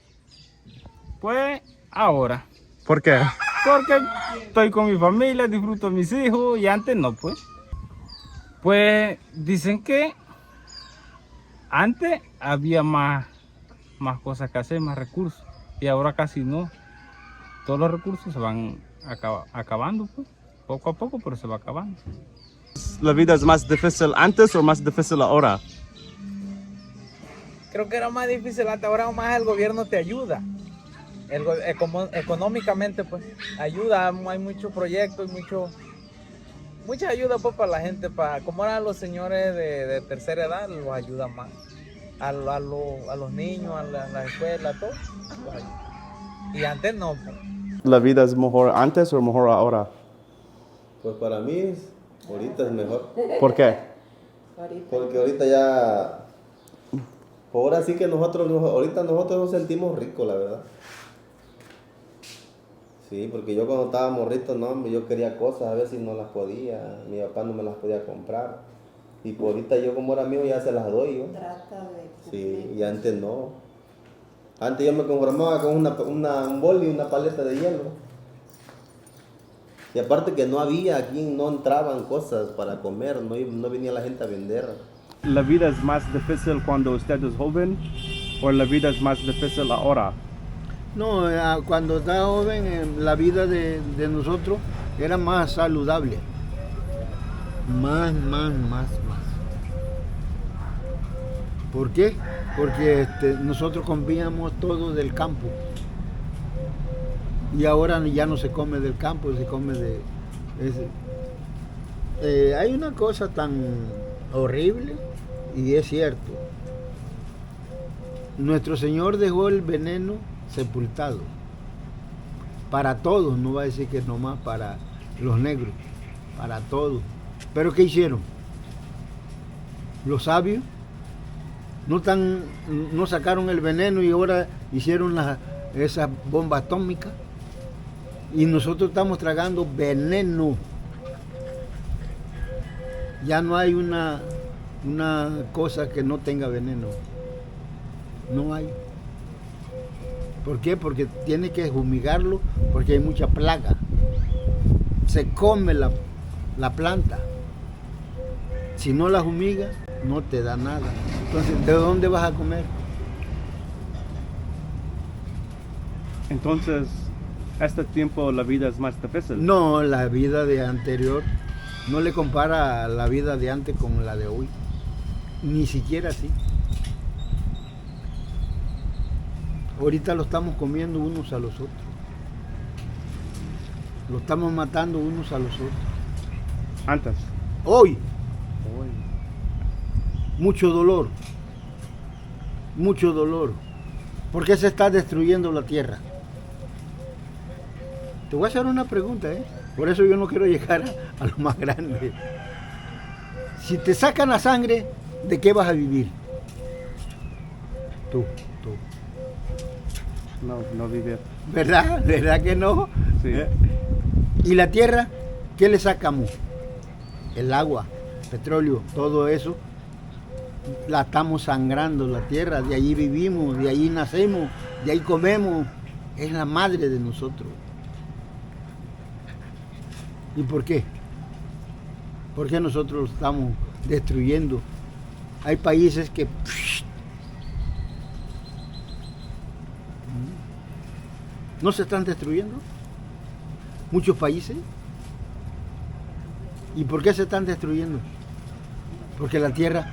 Pues ahora. ¿Por qué? Porque estoy con mi familia, disfruto a mis hijos y antes no, pues. Pues dicen que antes había más cosas que hacer, más recursos, y ahora casi no. Todos los recursos se van acabando, pues. Poco a poco, pero se va acabando. ¿La vida es más difícil antes o más difícil ahora? Creo que era más difícil antes, ahora más el gobierno te ayuda. Económicamente, pues, ayuda, hay muchos proyectos, mucha ayuda, pues, para la gente, como eran los señores de tercera edad, los ayuda más. A los niños, a la escuela, todo. Y antes no, pues. ¿La vida es mejor antes o mejor ahora? Pues para mí, ahorita es mejor. ¿Por qué? Porque ahorita ya... Ahora sí que ahorita nosotros nos sentimos ricos, la verdad. Sí, porque yo cuando estaba morrito, no, yo quería cosas, a veces no las podía, mi papá no me las podía comprar. Y por ahorita yo como era mío ya se las doy yo. Sí, y antes no. Antes yo me conformaba con un bol y una paleta de hielo. Y aparte que no había, aquí no entraban cosas para comer, no venía la gente a vender. ¿La vida es más difícil cuando usted es joven o la vida es más difícil ahora? No, cuando estaba joven la vida de nosotros era más saludable. Más. ¿Por qué? Porque nosotros comíamos todo del campo. Y ahora ya no se come del campo, se come de... hay una cosa tan horrible, y es cierto. Nuestro Señor dejó el veneno sepultado. Para todos, no va a decir que nomás para los negros, para todos. ¿Pero qué hicieron? Los sabios no sacaron el veneno y ahora hicieron esas bombas atómicas. Y nosotros estamos tragando veneno. Ya no hay una cosa que no tenga veneno. No hay. ¿Por qué? Porque tiene que fumigarlo, porque hay mucha plaga. Se come la planta. Si no la fumigas, no te da nada. Entonces, ¿de dónde vas a comer? Entonces, este tiempo la vida es más difícil. No, la vida de anterior no le compara la vida de antes con la de hoy. Ni siquiera así. Ahorita lo estamos comiendo unos a los otros. Lo estamos matando unos a los otros. Antes. Hoy. Mucho dolor. Mucho dolor. ¿Por qué se está destruyendo la tierra? Te voy a hacer una pregunta, ¿eh? Por eso yo no quiero llegar a lo más grande. Si te sacan la sangre, ¿de qué vas a vivir? Tú. No vivir. ¿Verdad? ¿Verdad que no? Sí. ¿Y la tierra? ¿Qué le sacamos? El agua, petróleo, todo eso. La estamos sangrando, la tierra. De allí vivimos, de allí nacemos, de ahí comemos. Es la madre de nosotros. ¿Y por qué? ¿Por qué nosotros lo estamos destruyendo? Hay países que no se están destruyendo. Muchos países. ¿Y por qué se están destruyendo? Porque la tierra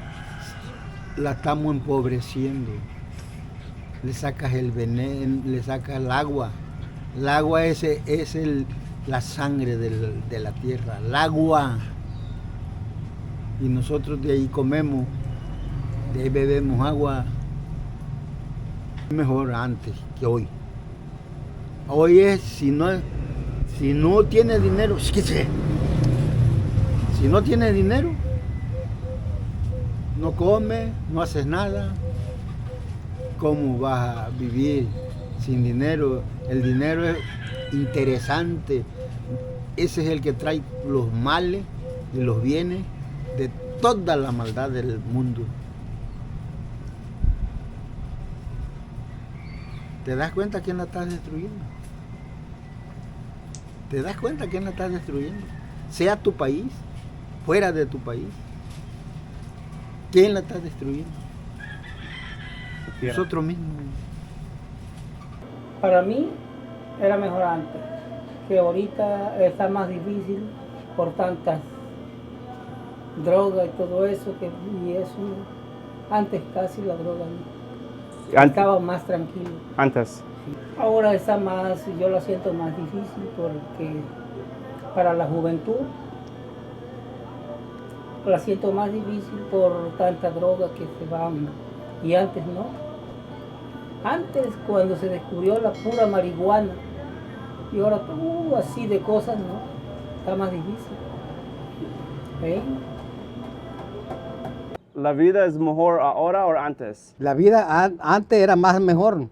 la estamos empobreciendo. Le sacas el veneno, le sacas el agua. El agua es la sangre de la tierra, el agua. Y nosotros de ahí comemos, de ahí bebemos agua. Mejor antes que hoy. Hoy es, si no tienes dinero, si no tienes dinero, no comes, no haces nada. ¿Cómo vas a vivir sin dinero? El dinero es interesante. Ese es el que trae los males y los bienes de toda la maldad del mundo. ¿Te das cuenta quién la está destruyendo? ¿Te das cuenta quién la está destruyendo? Sea tu país, fuera de tu país. ¿Quién la está destruyendo? Nosotros mismos. Para mí era mejor antes, que ahorita está más difícil por tantas drogas y todo eso, y eso antes casi la droga estaba más tranquilo. Antes. Ahora está más, yo la siento más difícil porque para la juventud la siento más difícil por tanta droga que se van, y antes no. Antes, cuando se descubrió la pura marihuana, y ahora todo así de cosas, ¿no? Está más difícil. ¿Ven? ¿La vida es mejor ahora o antes? La vida antes era más mejor.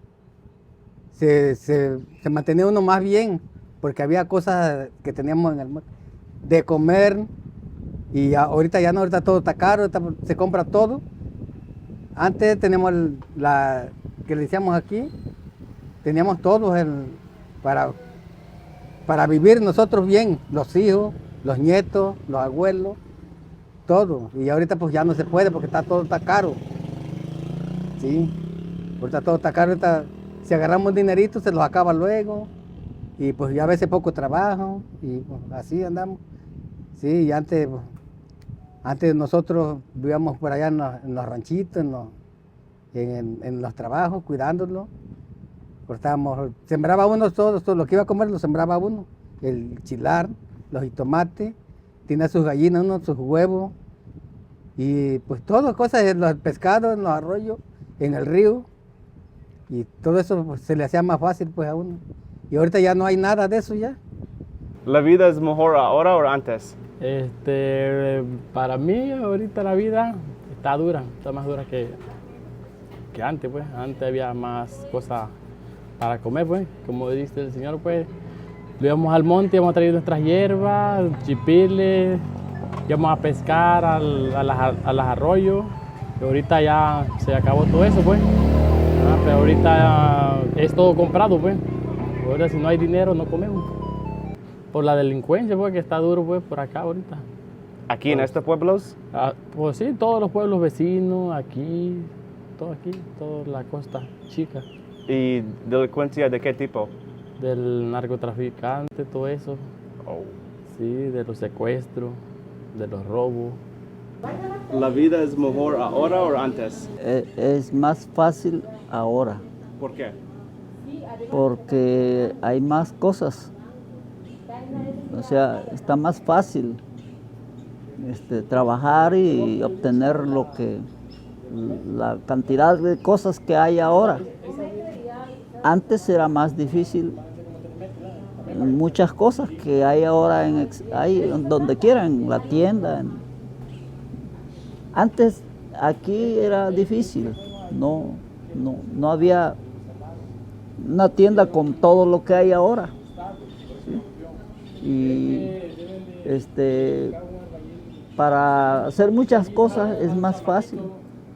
Se mantenía uno más bien, porque había cosas que teníamos en el de comer, y ahorita ya no, ahorita todo está caro, ahorita se compra todo. Antes teníamos que le decíamos aquí, teníamos todo para vivir nosotros bien, los hijos, los nietos, los abuelos, todo. Y ahorita pues ya no se puede porque todo está caro. Sí, ahorita todo está caro, ahorita si agarramos dinerito se los acaba luego, y pues ya a veces poco trabajo, y pues, así andamos. Sí, y antes nosotros vivíamos por allá en los ranchitos, en los trabajos, cuidándolos. Cortábamos, sembraba uno todo lo que iba a comer lo sembraba uno. El chilar, los jitomates, tenía sus gallinas, uno, sus huevos. Y pues todas cosas, en los pescados, en los arroyos, en el río. Y todo eso pues, se le hacía más fácil pues a uno. Y ahorita ya no hay nada de eso ya. ¿La vida es mejor ahora o antes? Para mí ahorita la vida está dura, está más dura que antes, pues. Antes había más cosas para comer, pues. Como dice el Señor, pues, íbamos al monte, íbamos a traer nuestras hierbas, chipiles, íbamos a pescar a los arroyos. Y ahorita ya se acabó todo eso, pues. Pero ahorita es todo comprado, pues. Ahora si no hay dinero no comemos. Por la delincuencia, pues, que está duro, pues, por acá ahorita. ¿Aquí en estos pueblos? Pues sí, todos los pueblos vecinos, aquí, toda la costa chica. ¿Y delincuencia de qué tipo? Del narcotraficante, todo eso. Sí, de los secuestros, de los robos. ¿La vida es mejor ahora o antes? Es más fácil ahora, ¿Por qué? porque hay más cosas. O sea, está más fácil trabajar y obtener la cantidad de cosas que hay ahora. Antes era más difícil muchas cosas que hay ahora hay donde quiera, en la tienda. Antes aquí era difícil, no había una tienda con todo lo que hay ahora. ¿Sí? Y para hacer muchas cosas es más fácil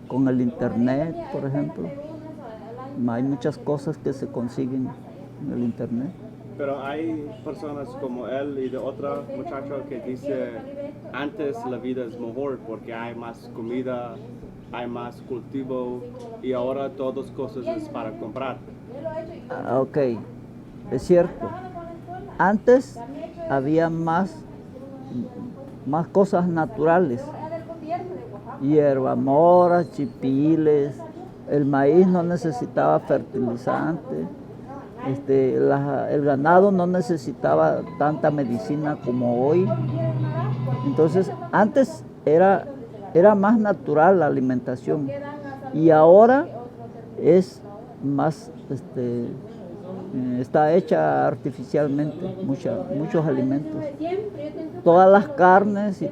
con el internet, por ejemplo. Hay muchas cosas que se consiguen en el internet. Pero hay personas como él y de otro muchacho que dice antes la vida es mejor porque hay más comida, hay más cultivo y ahora todas cosas es para comprar. Ok, es cierto. Antes había más cosas naturales, hierba mora, chipiles, el maíz no necesitaba fertilizante, el ganado no necesitaba tanta medicina como hoy. Entonces antes era más natural la alimentación y ahora es más está hecha artificialmente muchos alimentos. Todas las carnes y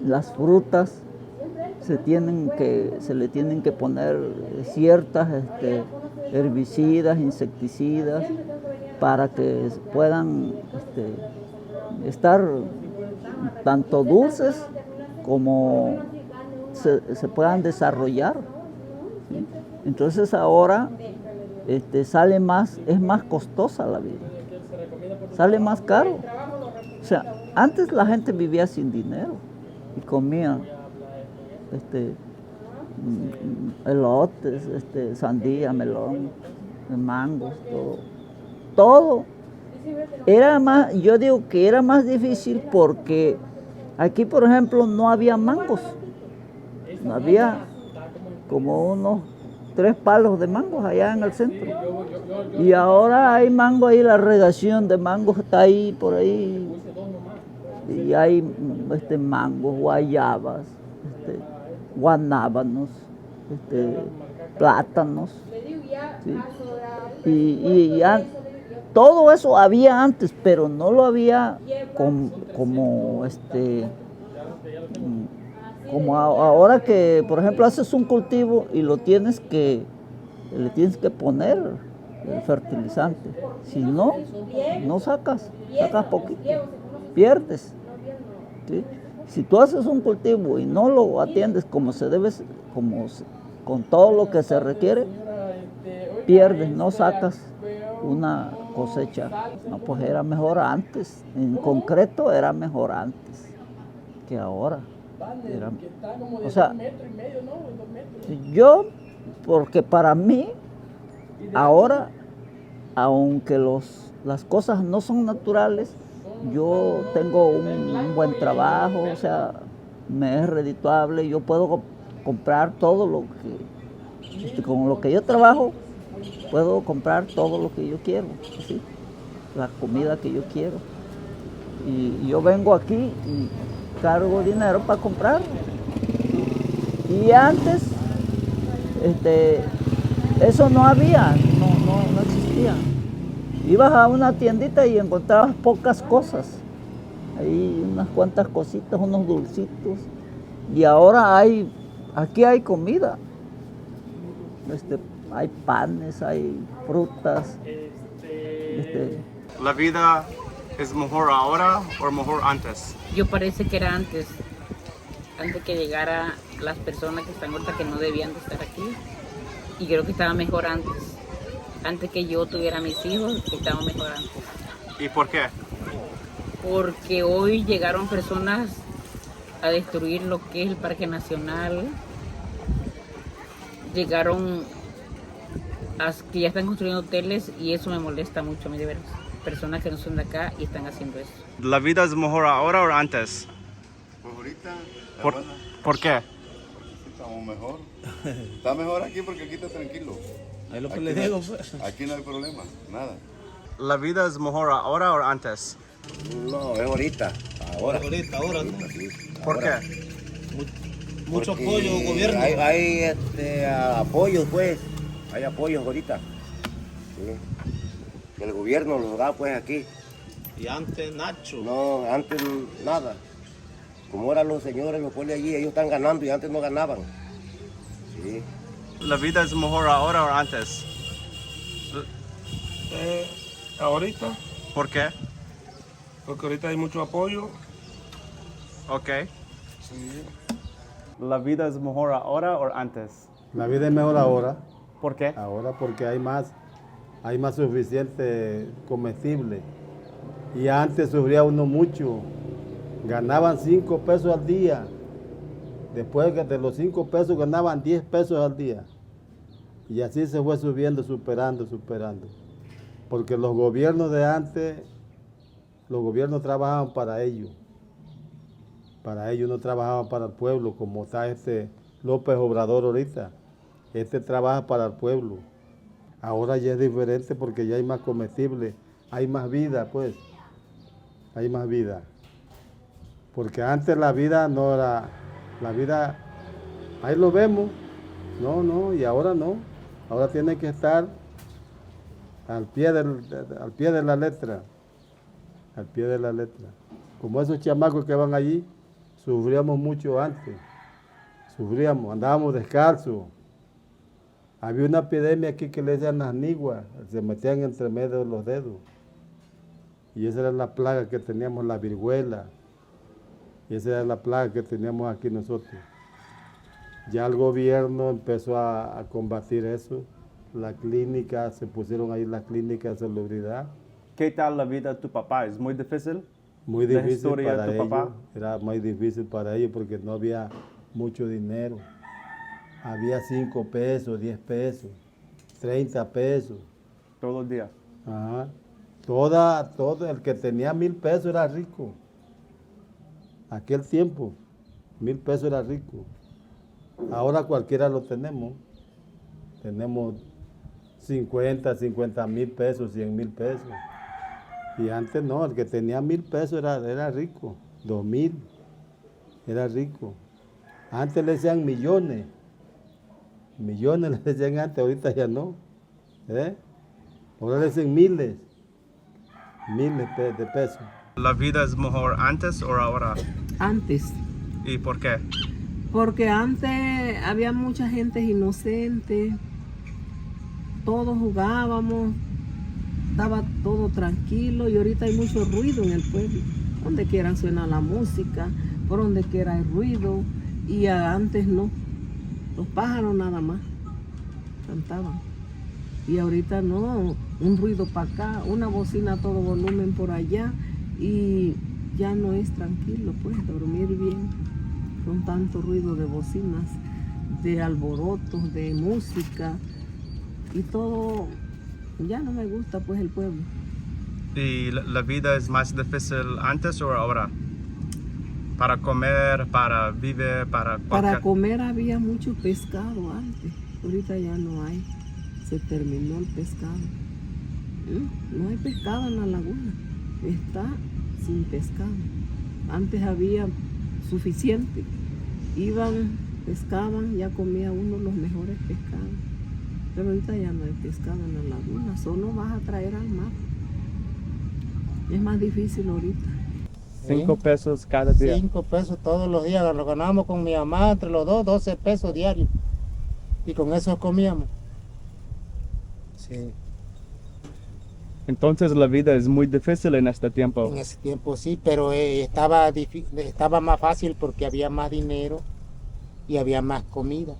las frutas se le tienen que poner ciertas herbicidas, insecticidas, para que puedan estar tanto dulces como se puedan desarrollar. ¿Sí? Entonces ahora es más costosa la vida, sale más caro. O sea, antes la gente vivía sin dinero y comía elotes, sandía, melón, mangos, todo. Yo digo que era más difícil porque aquí, por ejemplo, no había mangos, no había como unos 3 palos de mangos allá en el centro. Y ahora hay mango ahí, la regación de mangos está ahí, por ahí. Y hay mangos, guayabas, guanábanos, plátanos. ¿Sí? Y todo eso había antes, pero no lo había como ahora que, por ejemplo, haces un cultivo y le tienes que poner el fertilizante. Si no sacas poquito, pierdes. ¿Sí? Si tú haces un cultivo y no lo atiendes como se debe, con todo lo que se requiere, pierdes, no sacas una cosecha. No, pues era mejor antes, en concreto era mejor antes que ahora. O sea, porque para mí, ahora, aunque las cosas no son naturales, yo tengo un buen trabajo, o sea, me es redituable, yo puedo comprar todo lo que, con lo que yo trabajo, puedo comprar todo lo que yo quiero, ¿sí? La comida que yo quiero. Y yo vengo aquí y cargo dinero para comprar. Y antes, eso no había, no existía. Ibas a una tiendita y encontrabas pocas cosas. Hay unas cuantas cositas, unos dulcitos. Y ahora aquí hay comida. Hay panes, hay frutas, ¿La vida es mejor ahora o mejor antes? Yo parece que era antes que llegara las personas que están ahorita que no debían de estar aquí. Y creo que estaba mejor antes que yo tuviera mis hijos, estaba mejor antes. ¿Y por qué? Porque hoy llegaron personas a destruir lo que es el Parque Nacional. Llegaron a que ya están construyendo hoteles y eso me molesta mucho a mí de veras. Personas que no son de acá y están haciendo eso. ¿La vida es mejor ahora o antes? Pues ahorita. ¿Por qué? Estamos mejor. Está mejor aquí porque aquí está tranquilo. Es lo que Aquí le no- digo, pues. Aquí no hay problema, nada. ¿La vida es mejor ahora o antes? No, es ahorita. Ahora. Ahora, ¿no? ¿Por Ahora. qué? Mucho Porque apoyo, gobierno. Hay apoyos, pues. Hay apoyos ahorita. Sí. Que el gobierno los da, pues, aquí. Y antes, Nacho. No, antes nada. Como ahora los señores, los ponen allí, ellos están ganando y antes no ganaban. Sí. ¿La vida es mejor ahora o antes? Ahorita, ¿Por qué? porque ahorita hay mucho apoyo. Ok. Sí. ¿La vida es mejor ahora o antes? La vida es mejor ahora. ¿Por qué? Ahora porque hay más suficiente comestible. Y antes sufría uno mucho. Ganaban 5 pesos al día. Después de los 5 pesos ganaban 10 pesos al día. Y así se fue subiendo, superando. Porque los gobiernos de antes, los gobiernos trabajaban para ellos. Para ellos no trabajaban para el pueblo, como está este López Obrador ahorita. Este trabaja para el pueblo. Ahora ya es diferente porque ya hay más comestible, hay más vida, pues. Hay más vida. Porque antes la vida no era, la vida, ahí lo vemos. No, y ahora no. Ahora tiene que estar al pie de la letra. Al pie de la letra. Como esos chamacos que van allí, sufríamos mucho antes. Sufríamos, andábamos descalzos. Había una epidemia aquí que le decían las niguas, se metían entre medio de los dedos. Y esa era la plaga que teníamos, la viruela. Y esa era la plaga que teníamos aquí nosotros. Ya el gobierno empezó a combatir eso. La clínica, se pusieron ahí las clínicas de salubridad. ¿Qué tal la vida de tu papá? ¿Es muy difícil? Muy ¿La difícil historia para de tu ellos. papá? Era muy difícil para ellos porque no había mucho dinero. Había 5 pesos, 10 pesos, 30 pesos. Todo el día. Ajá. Todo el que tenía 1,000 pesos era rico. Aquel tiempo, 1,000 pesos era rico. Ahora cualquiera lo tenemos. Tenemos 50,000 pesos, 100,000 pesos. Y antes no, el que tenía 1,000 pesos era rico. 2,000 era rico. Antes le decían millones. Millones le decían antes, ahorita ya no. Ahora le dicen miles de pesos. ¿La vida es mejor antes o ahora? Antes, ¿Y por qué? porque antes había mucha gente inocente, todos jugábamos, estaba todo tranquilo y ahorita hay mucho ruido en el pueblo. Donde quiera suena la música, por donde quiera hay ruido y antes no. Los pájaros nada más cantaban. Y ahorita no, un ruido para acá, una bocina a todo volumen por allá y ya no es tranquilo, pues, dormir bien con tanto ruido de bocinas, de alborotos, de música y todo. Ya no me gusta, pues, el pueblo. ¿Y la vida es más difícil antes o ahora? Para comer, para vivir, para Para comer había mucho pescado antes, ahorita ya no hay. Se terminó el pescado. No hay pescado en la laguna, está sin pescado. Antes había suficiente. Iban, pescaban, ya comía uno los mejores pescados. Pero ahorita ya no hay pescado en la laguna, solo vas a traer al mar. Es más difícil ahorita. 5 pesos cada día. 5 pesos todos los días, lo ganamos con mi mamá, entre los dos, 12 pesos diarios. Y con eso comíamos. Sí. Entonces la vida es muy difícil en este tiempo. En ese tiempo sí, pero estaba más fácil porque había más dinero y había más comida.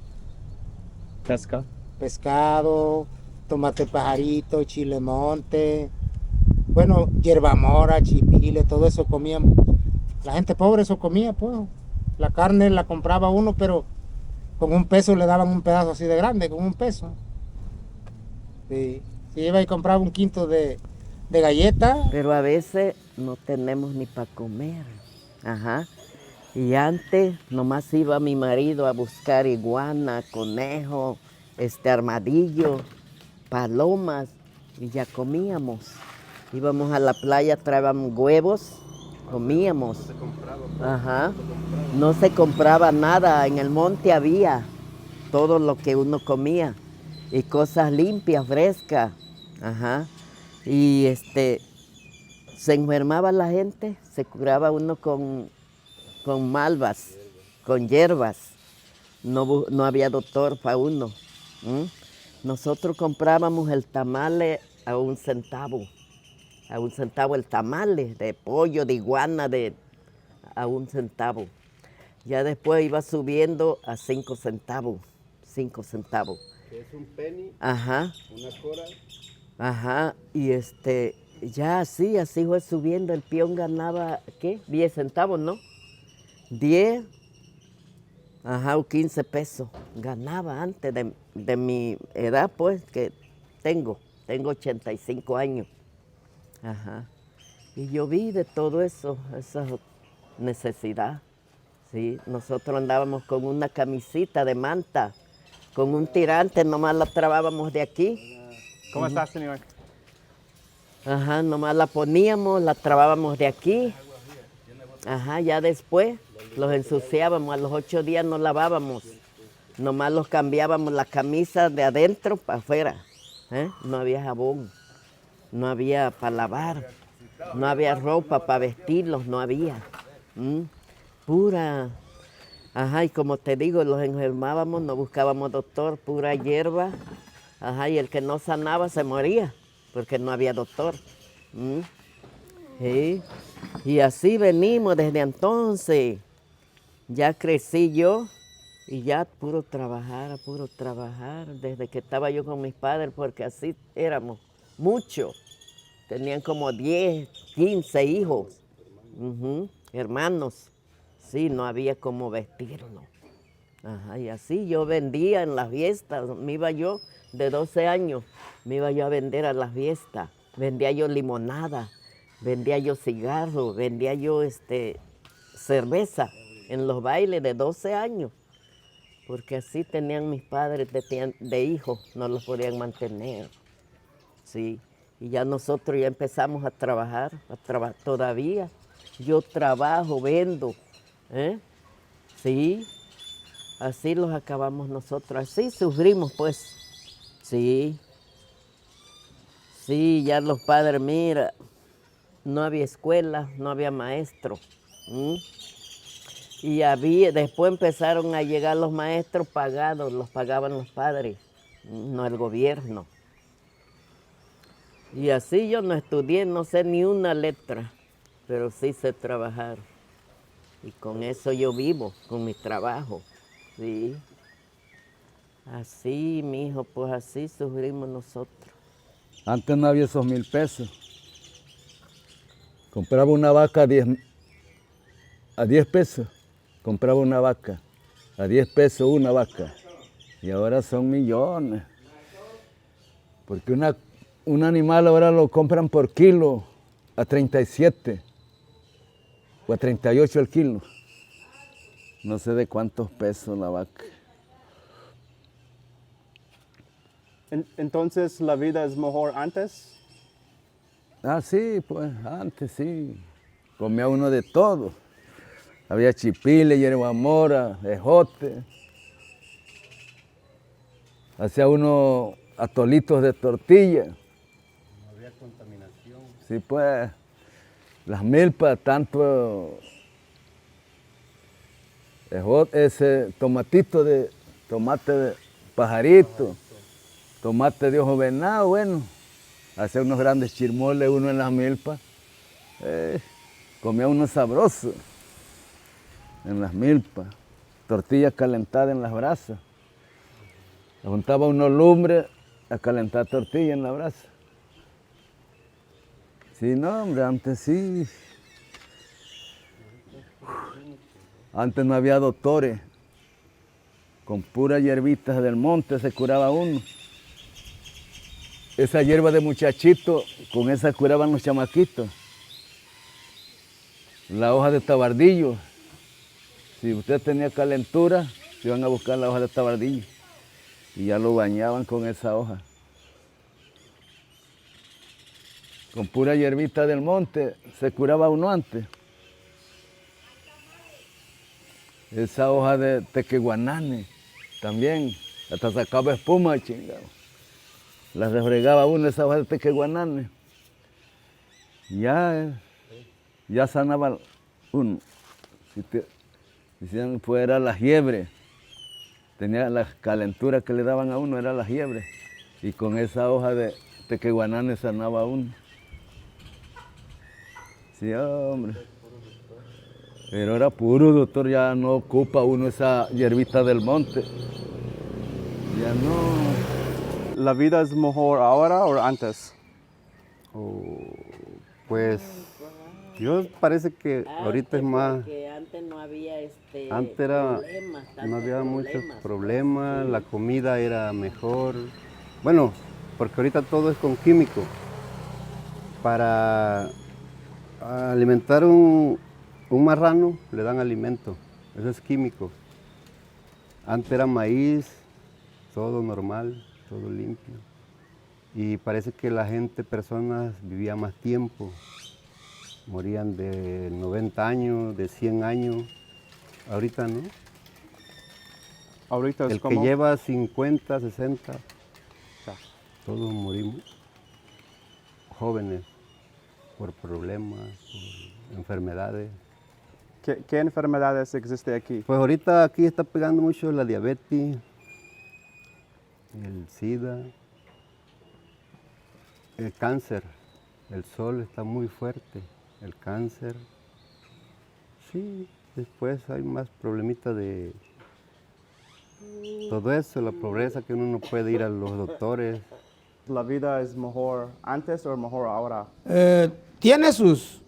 Pesca. Pescado, tomate pajarito, chile monte, bueno, hierba mora, chipile, todo eso comíamos. La gente pobre eso comía, pues. La carne la compraba uno, pero con $1 le daban un pedazo así de grande, con $1. Sí. Se iba y compraba un quinto de galleta. Pero a veces no tenemos ni para comer. Ajá. Y antes nomás iba mi marido a buscar iguana, conejo, armadillo, palomas y ya comíamos. Íbamos a la playa, traíamos huevos, comíamos. Ajá. No se compraba nada, en el monte había todo lo que uno comía y cosas limpias, frescas. Ajá. Y se enfermaba la gente, se curaba uno con malvas, con hierbas. No había doctor para uno. Nosotros comprábamos el tamale a $1. A $1 el tamale de pollo, de iguana, a $1. Ya después iba subiendo a 5 centavos. 5 centavos. ¿Qué es un penny? Ajá. Una cora. Ajá. Y ya así fue subiendo. El peón ganaba, ¿qué? 10 centavos, ¿no? 10, ajá, o 15 pesos. Ganaba antes de mi edad, pues, que tengo 85 años. Ajá. Y yo vi de todo eso, esa necesidad. Sí, nosotros andábamos con una camisita de manta, con un tirante, nomás la trabábamos de aquí. ¿Cómo estás, señor? Ajá, nomás la poníamos, la trabábamos de aquí. Ajá, ya después los ensuciábamos, a los 8 días nos lavábamos. Nomás los cambiábamos la camisa de adentro para afuera. No había jabón, no había para lavar, no había ropa para vestirlos, no había. Pura, ajá, y como te digo, los enfermábamos, no buscábamos doctor, pura hierba. Ajá, y el que no sanaba se moría, porque no había doctor. Sí. Y así venimos desde entonces. Ya crecí yo y ya puro trabajar, desde que estaba yo con mis padres, porque así éramos muchos. Tenían como 10, 15 hijos, hermanos. Sí, no había cómo vestirnos. Ajá, y así yo vendía en las fiestas, me iba yo de 12 años, me iba yo a vender a las fiestas, vendía yo limonada, vendía yo cigarros, vendía yo cerveza en los bailes de 12 años, porque así tenían mis padres de hijos, no los podían mantener. Sí, y ya nosotros ya empezamos a trabajar todavía. Yo trabajo, vendo, sí, así los acabamos nosotros, así sufrimos pues, sí. Sí, ya los padres, mira, no había escuela, no había maestro. Y después empezaron a llegar los maestros pagados, los pagaban los padres, no el gobierno. Y así yo no estudié, no sé ni una letra, pero sí sé trabajar. Y con eso yo vivo, con mi trabajo, sí. Así, mi hijo, pues así sufrimos nosotros. Antes no había esos 1,000 pesos. Compraba una vaca a 10 pesos. Compraba una vaca. A 10 pesos una vaca. Y ahora son millones. Porque un animal ahora lo compran por kilo a 37 o a 38 el kilo. No sé de cuántos pesos la vaca. Entonces, ¿la vida es mejor antes? Ah, sí, pues antes sí. Comía uno de todo. Había chipile, hierba mora, ejote. Hacía uno atolitos de tortilla. No había contaminación. Sí, pues, las milpas, tanto ejote, ese tomate de pajarito. Tomate de ojo venado, bueno, hacía unos grandes chirmoles, uno en las milpas. Comía uno sabroso en las milpas, tortillas calentadas en las brasas. Juntaba uno lumbre a calentar tortilla en la brasa. Sí, no, hombre, antes sí. Antes no había doctores. Con puras hierbitas del monte se curaba uno. Esa hierba de muchachito, con esa curaban los chamaquitos. La hoja de tabardillo. Si usted tenía calentura, se iban a buscar la hoja de tabardillo. Y ya lo bañaban con esa hoja. Con pura hierbita del monte se curaba uno antes. Esa hoja de tequeguanane también, hasta sacaba espuma, chingado. La refregaba uno esa hoja de tequeguanane. Ya sanaba uno. Si decían fuera la fiebre, tenía la calentura que le daban a uno, era la fiebre. Y con esa hoja de tequeguanane sanaba uno. Sí, hombre. Pero era puro, doctor, ya no ocupa uno esa hierbita del monte. Ya no. ¿La vida es mejor ahora o antes? Pues yo parece que ahorita es más. Porque antes no había Antes era, problemas, no había tantos muchos problemas, la comida era mejor. Bueno, porque ahorita todo es con químico. Para alimentar un marrano le dan alimento, eso es químico. Antes era maíz, todo normal, todo limpio. Y parece que la gente, personas, vivía más tiempo. Morían de 90 años, de 100 años. Ahorita no. Ahorita es El como... que lleva 50, 60, todos morimos. Jóvenes, por problemas, por enfermedades. ¿Qué enfermedades existen aquí? Pues ahorita aquí está pegando mucho la diabetes, el SIDA, el cáncer. El sol está muy fuerte, el cáncer. Sí, después hay más problemitas de todo eso, la pobreza, que uno no puede ir a los doctores. ¿La vida es mejor antes o mejor ahora? Tiene sus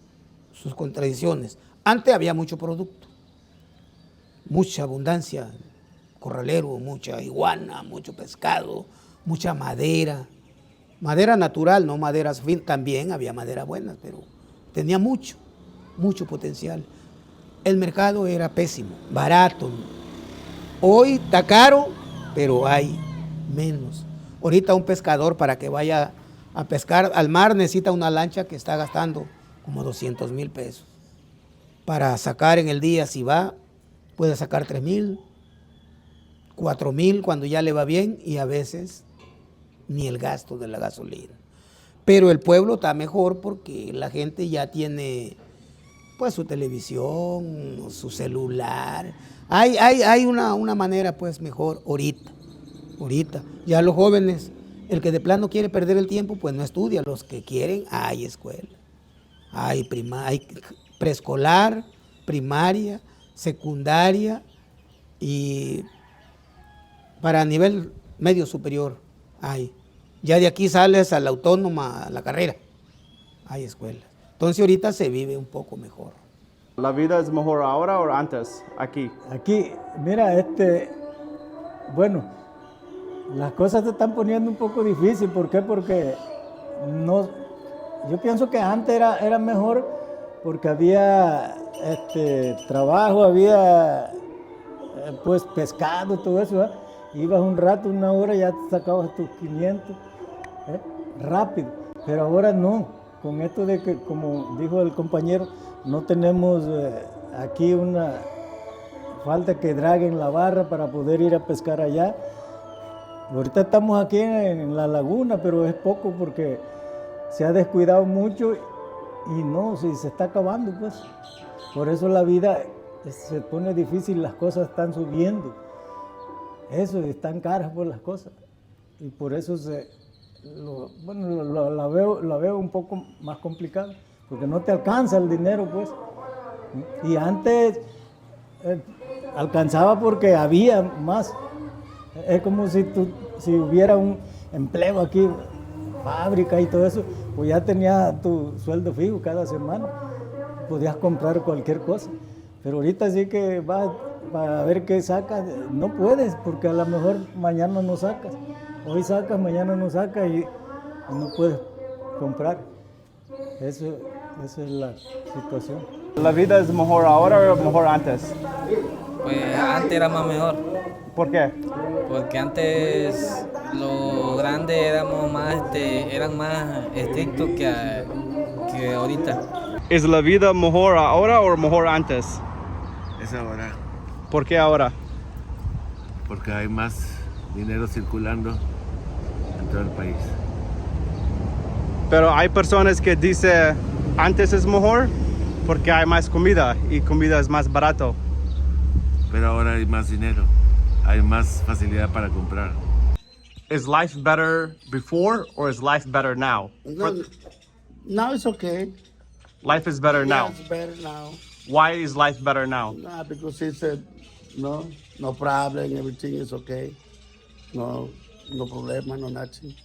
contradicciones. Antes había mucho producto, mucha abundancia, corralero, mucha iguana, mucho pescado, mucha madera. Madera natural, no maderas finas. También había madera buena, pero tenía mucho potencial. El mercado era pésimo, barato. Hoy está caro, pero hay menos. Ahorita un pescador para que vaya a pescar al mar necesita una lancha que está gastando como 200,000 pesos. Para sacar en el día, si va, puede sacar 3,000, 4,000 cuando ya le va bien, y a veces ni el gasto de la gasolina. Pero el pueblo está mejor porque la gente ya tiene pues su televisión, su celular. Hay una manera pues mejor ahorita. Ya los jóvenes, el que de plano quiere perder el tiempo, pues no estudia. Los que quieren, hay escuela. Hay preescolar, primaria, secundaria y para nivel medio superior hay. Ya de aquí sales a la autónoma, a la carrera, hay escuelas. Entonces ahorita se vive un poco mejor. ¿La vida es mejor ahora o antes, aquí? Aquí, mira, bueno, las cosas se están poniendo un poco difícil. ¿Por qué? Porque yo pienso que antes era mejor porque había trabajo, había pues pescado, todo eso. Ibas un rato, una hora, ya te sacabas tus 500, rápido. Pero ahora no, con esto de que, como dijo el compañero, no tenemos aquí una falta que draguen la barra para poder ir a pescar allá. Ahorita estamos aquí en la laguna, pero es poco porque se ha descuidado mucho y no, si se está acabando, pues. Por eso la vida se pone difícil, las cosas están subiendo. Eso, están caras por las cosas. Y por eso la veo un poco más complicada, porque no te alcanza el dinero, pues. Y antes alcanzaba porque había más. Es como si hubiera un empleo aquí, fábrica y todo eso, pues ya tenías tu sueldo fijo cada semana, podías comprar cualquier cosa. Pero ahorita sí que vas a ver qué sacas, no puedes, porque a lo mejor mañana no sacas. Hoy sacas, mañana no sacas y no puedes comprar. Eso es la situación. ¿La vida es mejor ahora o mejor antes? Pues antes era más mejor. ¿Por qué? Porque antes los grandes eran más estrictos que ahorita. ¿Es la vida mejor ahora o mejor antes? Es ahora. ¿Por qué ahora? Porque hay más dinero circulando en todo el país. Pero hay personas que dicen antes es mejor porque hay más comida y comida es más barato. Pero ahora hay más dinero, hay más facilidad para comprar. Is life better before or is life better now? Now it's okay. Life is better now. It's better now. Why is life better now? Because it's no problem, everything is okay. No problema, no nothing.